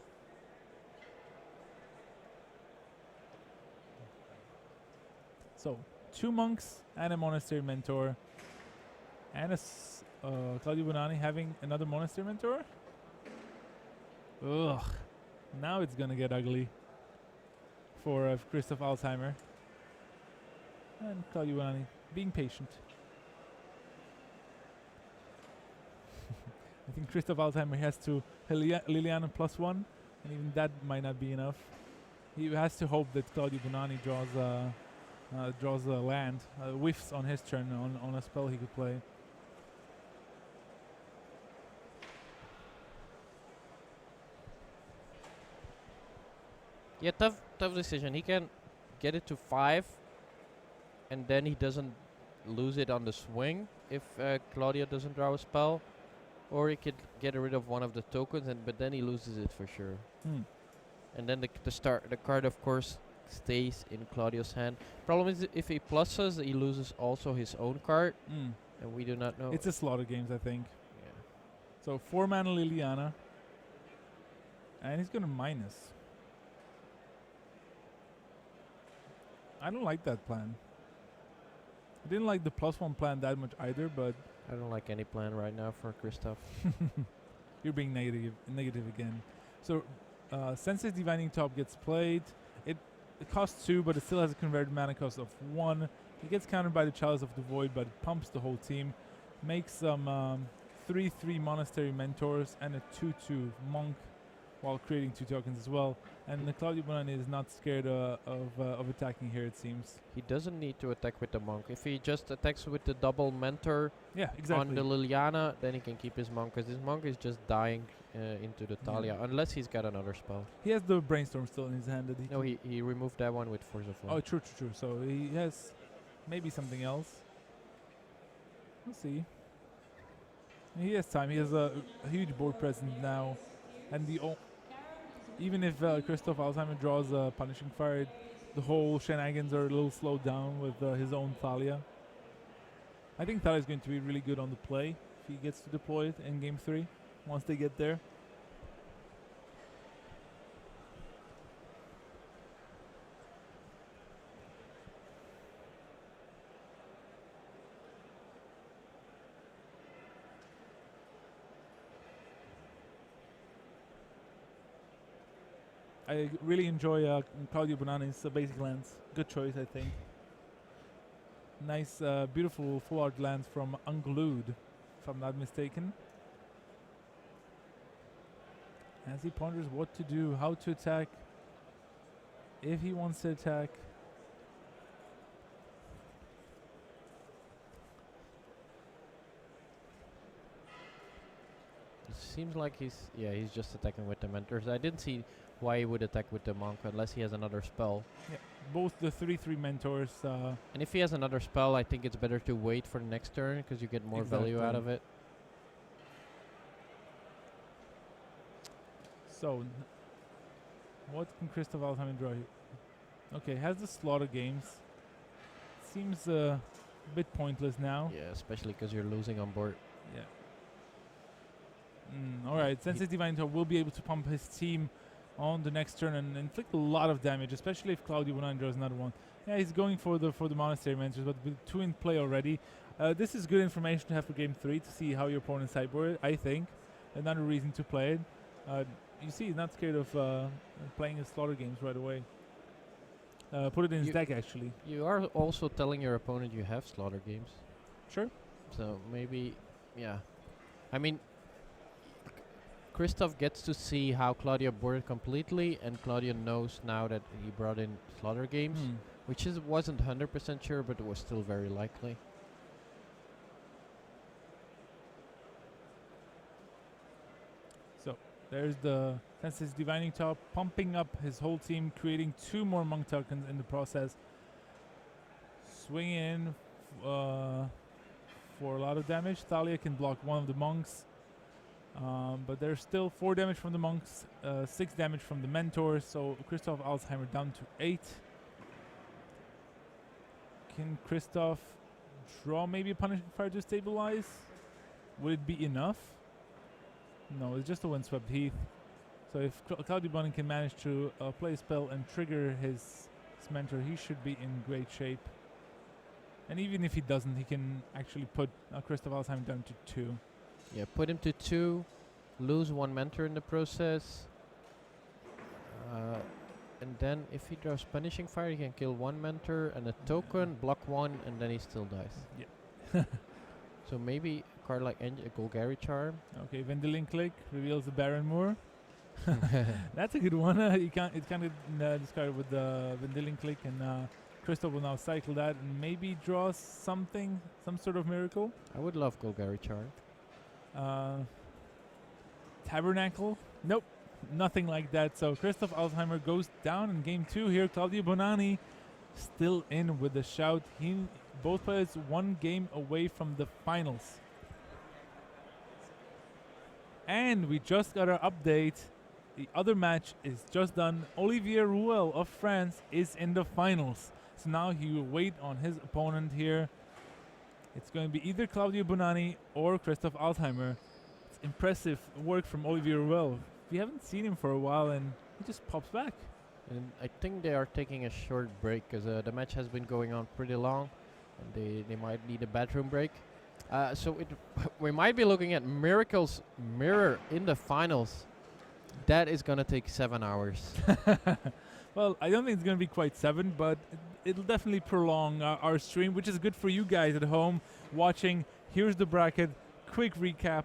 So, 2 monks and a Monastery Mentor. And Claudio Bunani having another Monastery Mentor? Ugh. Now it's gonna get ugly for Christoph Alzheimer. And Claudio Bunani being patient. I think Christoph Alzheimer has to Liliana +1, and even that might not be enough. He has to hope that Claudio Bunani draws a land, whiffs on his turn on a spell he could play. Yeah, tough decision. He can get it to 5, and then he doesn't lose it on the swing if Claudio doesn't draw a spell, or he could get rid of 1 of the tokens, but then he loses it for sure. And then the card, of course, stays in Claudio's hand. Problem is, if he pluses, he loses also his own card, and we do not know. It's a slaughter games, I think. Yeah. So 4 mana Liliana, and he's gonna minus. I don't like that plan. I didn't like the +1 plan that much either, but I don't like any plan right now for Christoph. You're being negative again. So Sensei's Divining Top gets played. It costs 2, but it still has a converted mana cost of 1. It gets countered by the Chalice of the Void, but it pumps the whole team. make some 3/3 monastery mentors and a 2/2 monk, while creating 2 tokens as well. And the Claudio Bonani is not scared of attacking here, it seems. He doesn't need to attack with the monk. If he just attacks with the double mentor Yeah, exactly. on the Liliana, then he can keep his monk, because his monk is just dying into the Talia, unless he's got another spell. He has the brainstorm still in his hand. That No, he removed that one with Force of Will. Oh, true. So he has maybe something else. We'll see. He has time. He has a huge board presence now, and even if Christoph Alzheimer draws a Punishing Fire, the whole shenanigans are a little slowed down with his own Thalia. I think Thalia is going to be really good on the play if he gets to deploy it in Game 3, once they get there. I really enjoy Claudio Bonani's basic lands. Good choice, I think. Nice, beautiful full art lands from Unglued, if I'm not mistaken. As he ponders what to do, how to attack, if he wants to attack. It seems like he's just attacking with the mentors. I didn't see why he would attack with the monk unless he has another spell. Yeah, both the 3/3 mentors. And if he has another spell, I think it's better to wait for the next turn, because you get more value out of it. So, what can Christoph Alzheimer draw here? Okay, has the slaughter games. Seems a bit pointless now. Yeah, especially because you're losing on board. Yeah. Alright, Sensei's Divine Toe will be able to pump his team on the next turn and inflict a lot of damage, especially if Claudio Bonani draws another one. Yeah, he's going for the Monastery Mentors, but with 2 in play already. This is good information to have for Game 3 to see how your opponent sideboard it, I think. Another reason to play it. You see, he's not scared of playing his slaughter games right away. Put it in his deck, actually. You are also telling your opponent you have slaughter games. Sure. So maybe, yeah. I mean, Christoph gets to see how Claudio boarded completely, and Claudio knows now that he brought in slaughter games, which wasn't 100% sure, but it was still very likely. So there's the Sensei's Divining Top, pumping up his whole team, creating 2 more monk tokens in the process. Swing in for a lot of damage. Thalia can block one of the monks. But there's still 4 damage from the monks, 6 damage from the mentors, so Christoph Alzheimer down to 8. Can Christoph draw maybe a Punishing Fire to stabilize? Would it be enough? No, it's just a Windswept Heath. So if Claudio Bonani can manage to play a spell and trigger his mentor, he should be in great shape. And even if he doesn't, he can actually put Christoph Alzheimer down to 2. Yeah, put him to 2, lose 1 mentor in the process. And then if he draws Punishing Fire, he can kill 1 mentor and a token, block 1, and then he still dies. Yeah. So maybe a card like a Golgari Charm. Okay, Vendilion Click reveals the Baron Moor. That's a good one. It's kind of discarded with the Vendilion Click, and Christoph will now cycle that and maybe draw something, some sort of miracle. I would love Golgari Charm. Tabernacle? Nope, nothing like that. So Christoph Alzheimer goes down in Game 2 here. Claudio Bonani still in with the shout. Both players 1 game away from the finals. And we just got our update. The other match is just done. Olivier Ruel of France is in the finals. So now he will wait on his opponent here. It's going to be either Claudio Bonani or Christoph Alzheimer. It's impressive work from Olivier Ruel. We haven't seen him for a while, and he just pops back. And I think they are taking a short break, because the match has been going on pretty long, and they might need a bathroom break. So we might be looking at Miracle's Mirror in the finals. That is going to take 7 hours. Well, I don't think it's going to be quite 7, but it'll definitely prolong our stream, which is good for you guys at home watching. here's the bracket. Quick recap.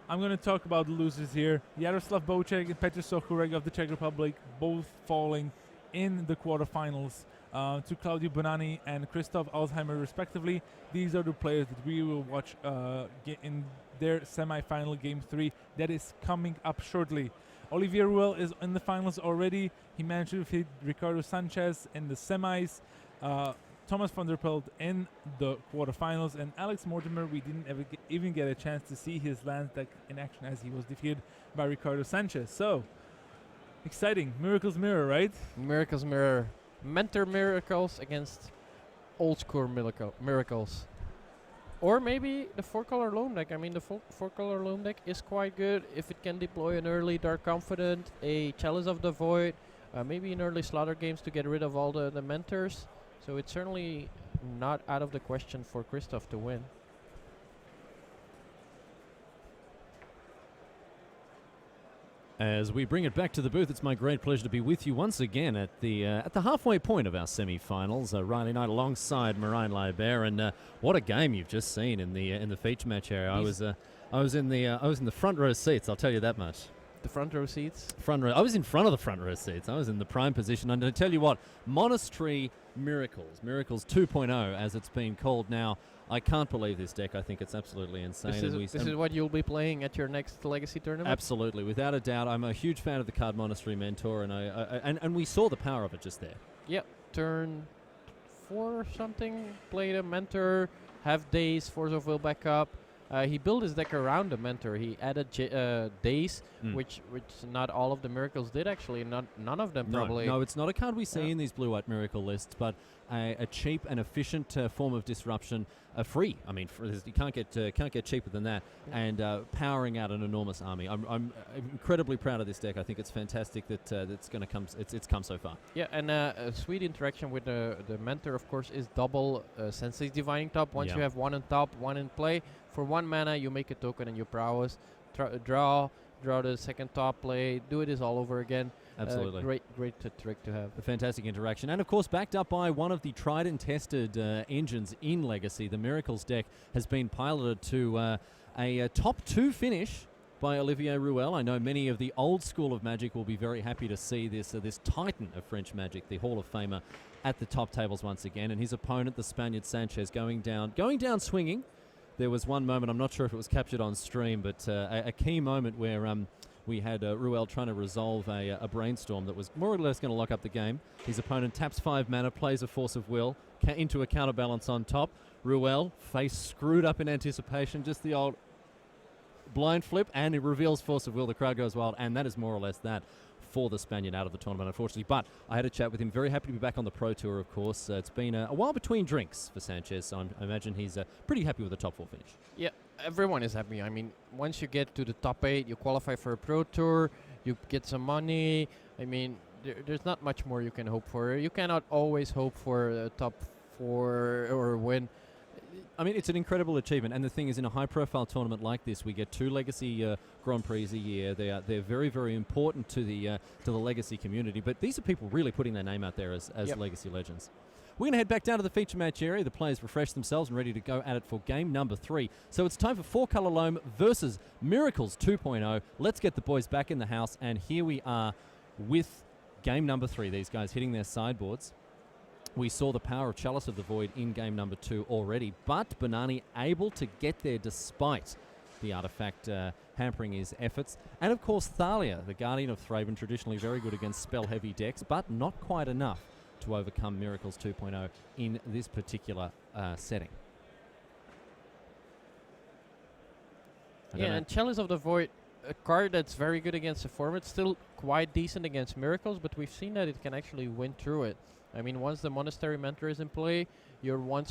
I'm going to talk about the losers here. Jaroslav Bouček and Petr Sochurek of the Czech Republic, both falling in the quarterfinals to Claudio Bonani and Christoph Alzheimer, respectively. These are the players that we will watch in their semi-final Game 3 that is coming up shortly. Olivier Ruel is in the finals already. He managed to defeat Ricardo Sánchez in the semis. Thomas van der Pelt in the quarterfinals, and Alex Mortimer, we didn't even get a chance to see his lance deck in action as he was defeated by Ricardo Sánchez. So, exciting. Miracles mirror, right? Miracles mirror. Mentor miracles against old school miracles. Or maybe the 4-color loam deck. I mean, the 4-color loam deck is quite good if it can deploy an early Dark Confident, a Chalice of the Void, maybe in early slaughter games to get rid of all the mentors. So it's certainly not out of the question for Christoph to win. As we bring it back to the booth, it's my great pleasure to be with you once again at the halfway point of our semi-finals. Riley Knight alongside Marijn Leibert, and what a game you've just seen in the feature match area. I was in the front row seats. I'll tell you that much. The front row seats. Front row. I was in front of the front row seats. I was in the prime position. And I tell you what, Monastery Miracles 2.0, as it's been called now. I can't believe this deck. I think it's absolutely insane. This is what you'll be playing at your next Legacy tournament? Absolutely, without a doubt. I'm a huge fan of the card Monastery Mentor, and and we saw the power of it just there. Yep. Turn 4 or something. Played a Mentor, have Days, Force of Will back up. He built his deck around the Mentor. He added Days, which not all of the Miracles did actually. None of them probably. No, it's not a card we see in these blue-white Miracle lists, but a cheap and efficient form of disruption. Free. I mean, you can't get cheaper than that. Yeah. And powering out an enormous army. I'm incredibly proud of this deck. I think it's fantastic that it's going to come. It's come so far. Yeah, and a sweet interaction with the Mentor, of course, is double Sensei's Divining Top. Once you have one on top, one in play, for 1 mana you make a token and you prowess, draw the second top play, do it all over again. Absolutely. Great trick to have. A fantastic interaction. And, of course, backed up by one of the tried and tested engines in Legacy. The Miracles deck has been piloted to a top 2 finish by Olivier Ruel. I know many of the old school of Magic will be very happy to see this titan of French Magic, the Hall of Famer, at the top tables once again. And his opponent, the Spaniard Sánchez, going down swinging. There was one moment, I'm not sure if it was captured on stream, but a key moment where we had Ruel trying to resolve a brainstorm that was more or less going to lock up the game. His opponent taps 5 mana, plays a Force of Will into a counterbalance on top. Ruel, face screwed up in anticipation, just the old blind flip, and it reveals Force of Will. The crowd goes wild, and that is more or less that for the Spaniard out of the tournament, unfortunately. But I had a chat with him. Very happy to be back on the Pro Tour, of course. It's been a while between drinks for Sánchez, so I imagine he's pretty happy with the top 4 finish. Yeah, everyone is happy. I mean, once you get to the top 8, you qualify for a Pro Tour, you get some money. I mean, there's not much more you can hope for. You cannot always hope for a top 4 or win. I mean, it's an incredible achievement, and the thing is, in a high-profile tournament like this, we get 2 Legacy Grand Prix a year. They're very, very important to the Legacy community. But these are people really putting their name out there as Legacy legends. We're going to head back down to the feature match area. The players refresh themselves and ready to go at it for game number 3. So it's time for 4-color loam versus Miracles 2.0. Let's get the boys back in the house, and here we are with game number 3. These guys hitting their sideboards. We saw the power of Chalice of the Void in game number 2 already, but Bonani able to get there despite the artifact hampering his efforts. And of course Thalia, the Guardian of Thraben, traditionally very good against spell-heavy decks, but not quite enough to overcome Miracles 2.0 in this particular setting. And Chalice of the Void, a card that's very good against the format, still quite decent against Miracles, but we've seen that it can actually win through it. I mean, once the Monastery Mentor is in play, your 1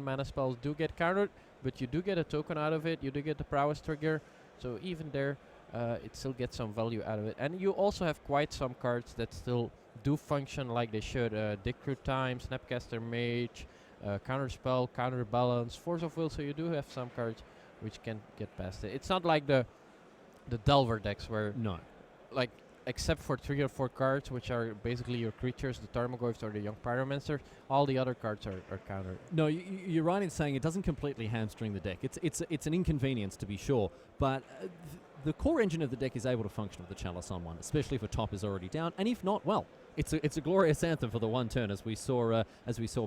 mana spells do get countered, but you do get a token out of it, you do get the prowess trigger, so even there, it still gets some value out of it. And you also have quite some cards that still do function like they should. Dig Through Time, Snapcaster Mage, Counterspell, Counterbalance, Force of Will, so you do have some cards which can get past it. It's not like the Delver decks where... No. Like, except for 3 or 4 cards, which are basically your creatures, the Tarmogoyfs or the Young Pyromancers. All the other cards are countered. No, you're right in saying it doesn't completely hamstring the deck. It's an inconvenience to be sure, but the core engine of the deck is able to function with the Chalice on one, especially if a top is already down, and if not, well, it's a glorious anthem for the one turn, as we saw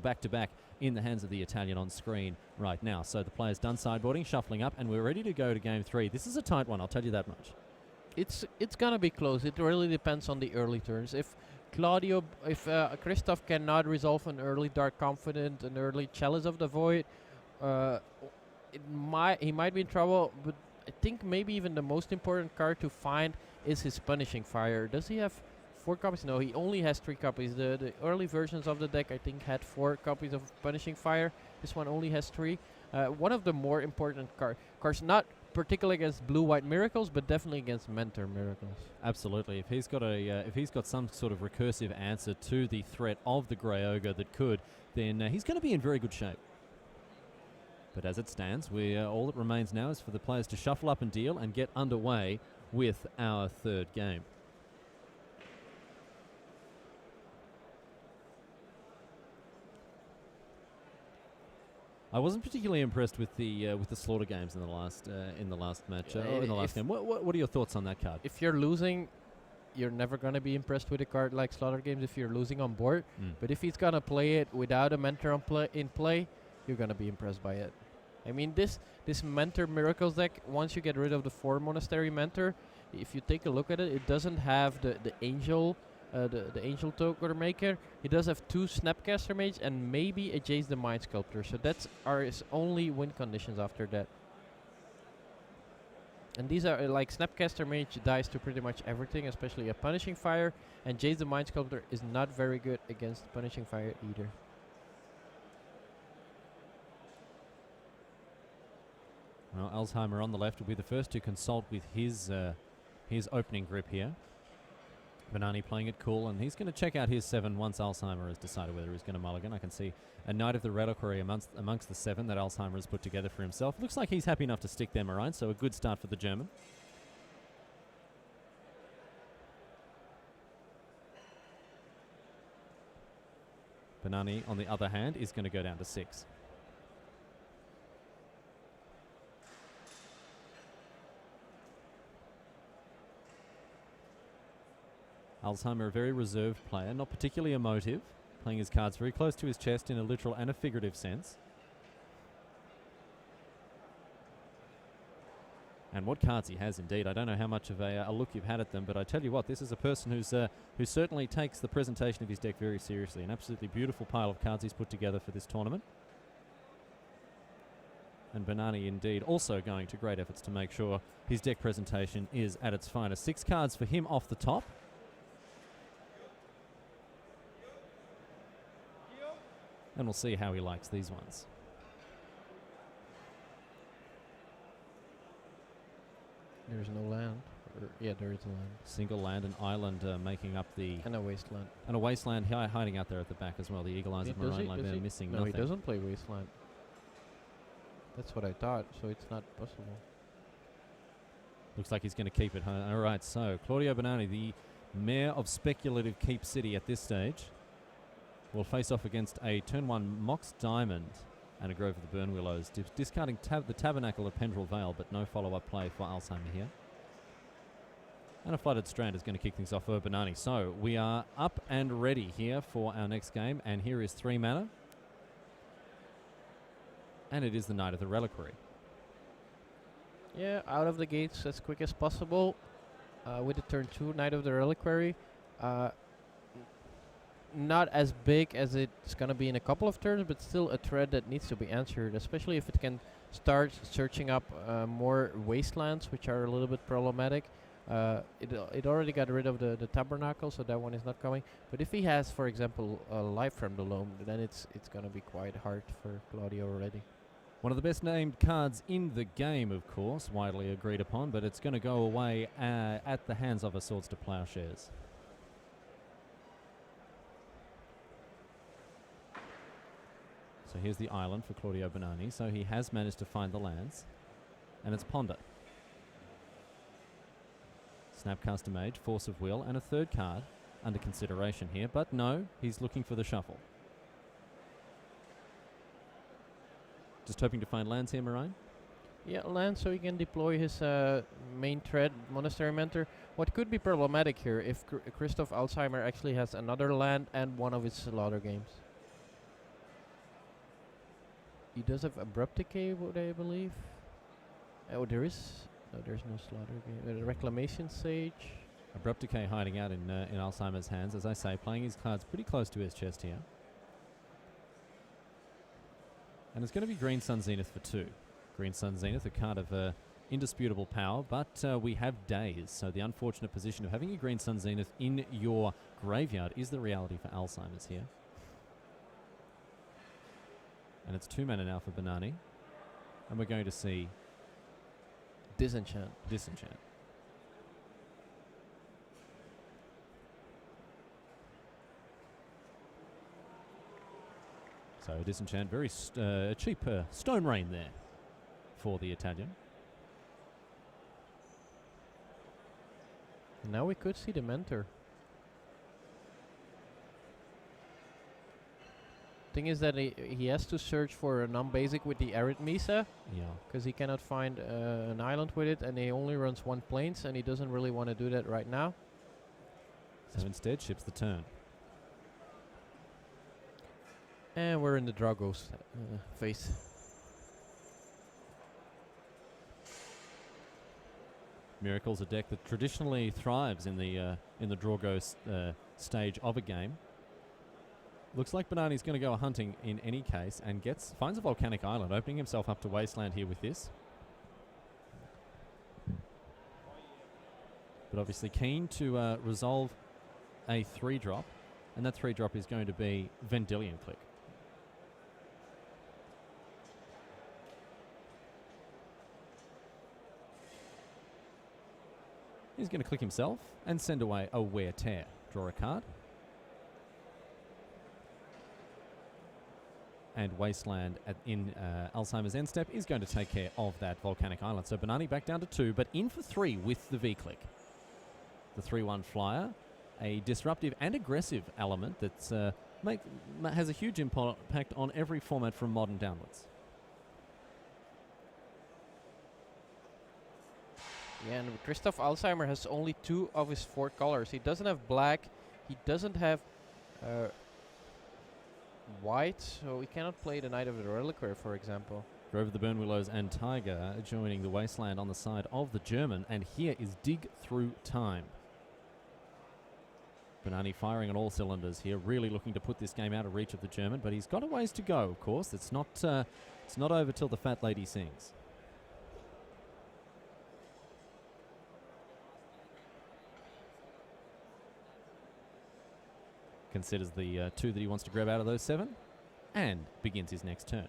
back to back in the hands of the Italian on screen right now. So the player's done sideboarding, shuffling up, and we're ready to go to game 3. This is a tight one, I'll tell you that much. It's gonna be close. It really depends on the early turns. If Christoph cannot resolve an early Dark Confident, an early Chalice of the Void, he might be in trouble. But I think maybe even the most important card to find is his Punishing Fire. Does he have 4 copies? No, he only has 3 copies. The early versions of the deck, I think, had 4 copies of Punishing Fire. This one only has 3. One of the more important cards, not particularly against blue-white miracles, but definitely against Mentor miracles. Absolutely. If he's got some sort of recursive answer to the threat of the Grey Ogre that could, then he's going to be in very good shape. But as it stands, all that remains now is for the players to shuffle up and deal and get underway with our third game. I wasn't particularly impressed with the slaughter games in the last match, in the last game. What are your thoughts on that card? If you're losing, you're never going to be impressed with a card like Slaughter Games if you're losing on board. But if he's going to play it without a Mentor in play, you're going to be impressed by it. I mean, this Mentor Miracles deck, once you get rid of the 4 Monastery Mentor, if you take a look at it, it doesn't have the Angel, the Angel Token Maker. It does have 2 Snapcaster Mage and maybe a Jace the Mind Sculptor. So that's his only win conditions after that. And these are like Snapcaster Mage dies to pretty much everything, especially a Punishing Fire. And Jace the Mind Sculptor is not very good against Punishing Fire either. Well, Alzheimer on the left will be the first to consult with his opening grip here. Banani playing it cool, and he's going to check out his 7 once Alzheimer has decided whether he's going to mulligan. I can see a Knight of the Reliquary amongst the 7 that Alzheimer has put together for himself. Looks like he's happy enough to stick them around, so a good start for the German. Banani, on the other hand, is going to go down to 6. Alzheimer, a very reserved player, not particularly emotive, playing his cards very close to his chest in a literal and a figurative sense. And what cards he has indeed. I don't know how much of a look you've had at them, but I tell you what, this is a person who certainly takes the presentation of his deck very seriously. An absolutely beautiful pile of cards he's put together for this tournament. And Banani indeed also going to great efforts to make sure his deck presentation is at its finest. 6 cards for him off the top. And we'll see how he likes these ones. There's no land. Yeah, there is a land. Single land and island making up the... And a wasteland. And a wasteland hiding out there at the back as well. The Eagle Eyes of Marine Land there missing no, nothing. He doesn't play wasteland. That's what I thought, so it's not possible. Looks like he's going to keep it. All right, so Claudio Banani, the mayor of speculative Keep City at this stage, will face off against a turn 1 Mox Diamond and a Grove of the Burn Willows, discarding the Tabernacle of Pendrell Vale, but no follow-up play for Alzheimer here. And a Flooded Strand is going to kick things off for Banani. So we are up and ready here for our next game, and here is 3 mana. And it is the Knight of the Reliquary. Yeah, out of the gates as quick as possible with the turn 2 Knight of the Reliquary. Not as big as it's going to be in a couple of turns, but still a threat that needs to be answered, especially if it can start searching up more wastelands, which are a little bit problematic. It already got rid of the Tabernacle, so that one is not coming. But if he has, for example, a Life from the Loam, then it's going to be quite hard for Claudio already. One of the best named cards in the game, of course, widely agreed upon, but it's going to go away at the hands of a Swords to Plowshares. So here's the island for Claudio Banani. So he has managed to find the lands. And it's Ponder. Snap custom age, force of will, and a third card under consideration here. But no, he's looking for the shuffle. Just hoping to find lands here, Moraine. Yeah, land so he can deploy his main threat, Monastery Mentor. What could be problematic here if Christoph Alzheimer actually has another land and one of his slaughter games. He does have Abrupt Decay, would I believe. Oh, there's no slaughter game. Reclamation Sage. Abrupt Decay hiding out in Alzheimer's hands, as I say, playing his cards pretty close to his chest here. And it's going to be Green Sun Zenith for 2. Green Sun Zenith, a card of indisputable power, but we have days, so the unfortunate position of having a Green Sun Zenith in your graveyard is the reality for Alzheimer's here. And it's 2 mana now for Banani. And we're going to see Disenchant. Disenchant. So Disenchant, very cheap Stone Rain there for the Italian. Now we could see the Mentor. Thing is that he has to search for a non-basic with the Arid Mesa. Yeah. Because he cannot find an island with it, and he only runs 1 plains, and he doesn't really want to do that right now. So instead ships the turn. And we're in the Dragos phase. Miracle's a deck that traditionally thrives in the Dragos stage of a game. Looks like Banani's going to go hunting in any case and finds a volcanic island, opening himself up to wasteland here with this. But obviously keen to resolve a 3-drop, and that 3-drop is going to be Vendilion Click. He's going to click himself and send away a Wear Tear. Draw a card. And Wasteland in Alzheimer's end step is going to take care of that volcanic island. So Banani back down to 2, but in for 3 with the V-Click. The 3/1 flyer, a disruptive and aggressive element that has a huge impact on every format from Modern downwards. Yeah, and Christoph Alzheimer has only 2 of his 4 colors. He doesn't have black, he doesn't have white, so he cannot play the Knight of the Reliquary, for example. Grove of the Burnwillows and Tiger joining the Wasteland on the side of the German, and here is Dig Through Time. Banani firing on all cylinders here, really looking to put this game out of reach of the German, but he's got a ways to go, of course. It's not over till the fat lady sings. Considers the 2 that he wants to grab out of those 7 and begins his next turn.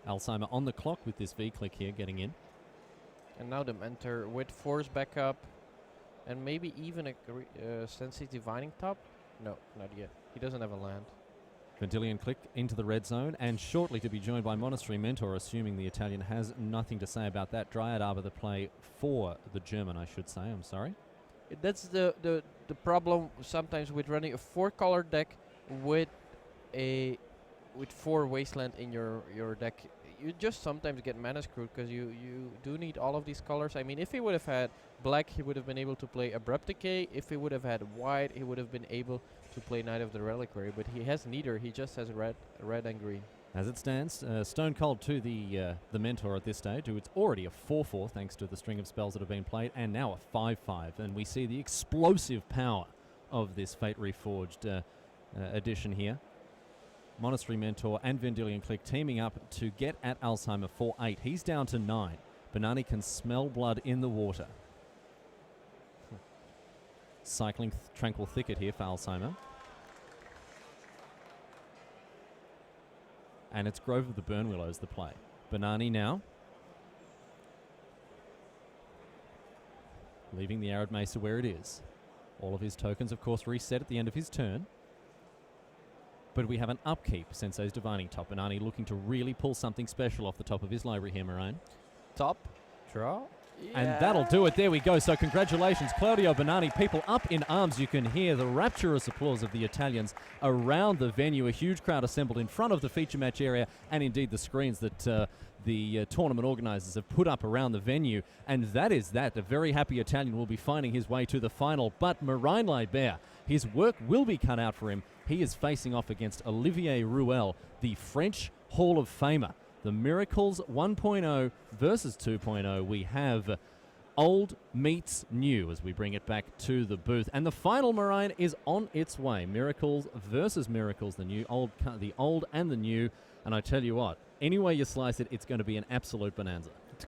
Alzheimer on the clock with this V-Click here getting in. And now the Mentor with Force backup and maybe even a Sensei Divining top. No, not yet. He doesn't have a land. Vendilion Click into the red zone and shortly to be joined by Monastery Mentor, assuming the Italian has nothing to say about that. Dryad Arbor the play for the German, I should say. I'm sorry. That's the problem sometimes with running a 4-color deck with 4 Wasteland in your deck. You just sometimes get mana screwed because you do need all of these colors. I mean, if he would have had black, he would have been able to play Abrupt Decay. If he would have had white, he would have been able to play Knight of the Reliquary. But he has neither. He just has red and green. As it stands, Stone Cold to the Mentor at this stage, who it's already a 4/4 thanks to the string of spells that have been played, and now a 5/5. And we see the explosive power of this Fate Reforged edition here. Monastery Mentor and Vendilion Click teaming up to get at Alzheimer for 8. He's down to 9. Banani can smell blood in the water. Cycling Tranquil Thicket here for Alzheimer. And it's Grove of the Burnwillows the play. Banani now. Leaving the Arid Mesa where it is. All of his tokens, of course, reset at the end of his turn. But we have an upkeep, Sensei's Divining Top. Banani looking to really pull something special off the top of his library here, Moraine. Top, draw, And that'll do it. There we go. So congratulations, Claudio Bonanni. People up in arms. You can hear the rapturous applause of the Italians around the venue. A huge crowd assembled in front of the feature match area and indeed the screens that the tournament organisers have put up around the venue. And that is that. A very happy Italian will be finding his way to the final. But Marijn Leibert, his work will be cut out for him. He is facing off against Olivier Ruel, the French Hall of Famer. The Miracles 1.0 versus 2.0. We have old meets new as we bring it back to the booth. And the final, Marijn, is on its way. Miracles versus Miracles, the old and the new. And I tell you what, any way you slice it, it's going to be an absolute bonanza.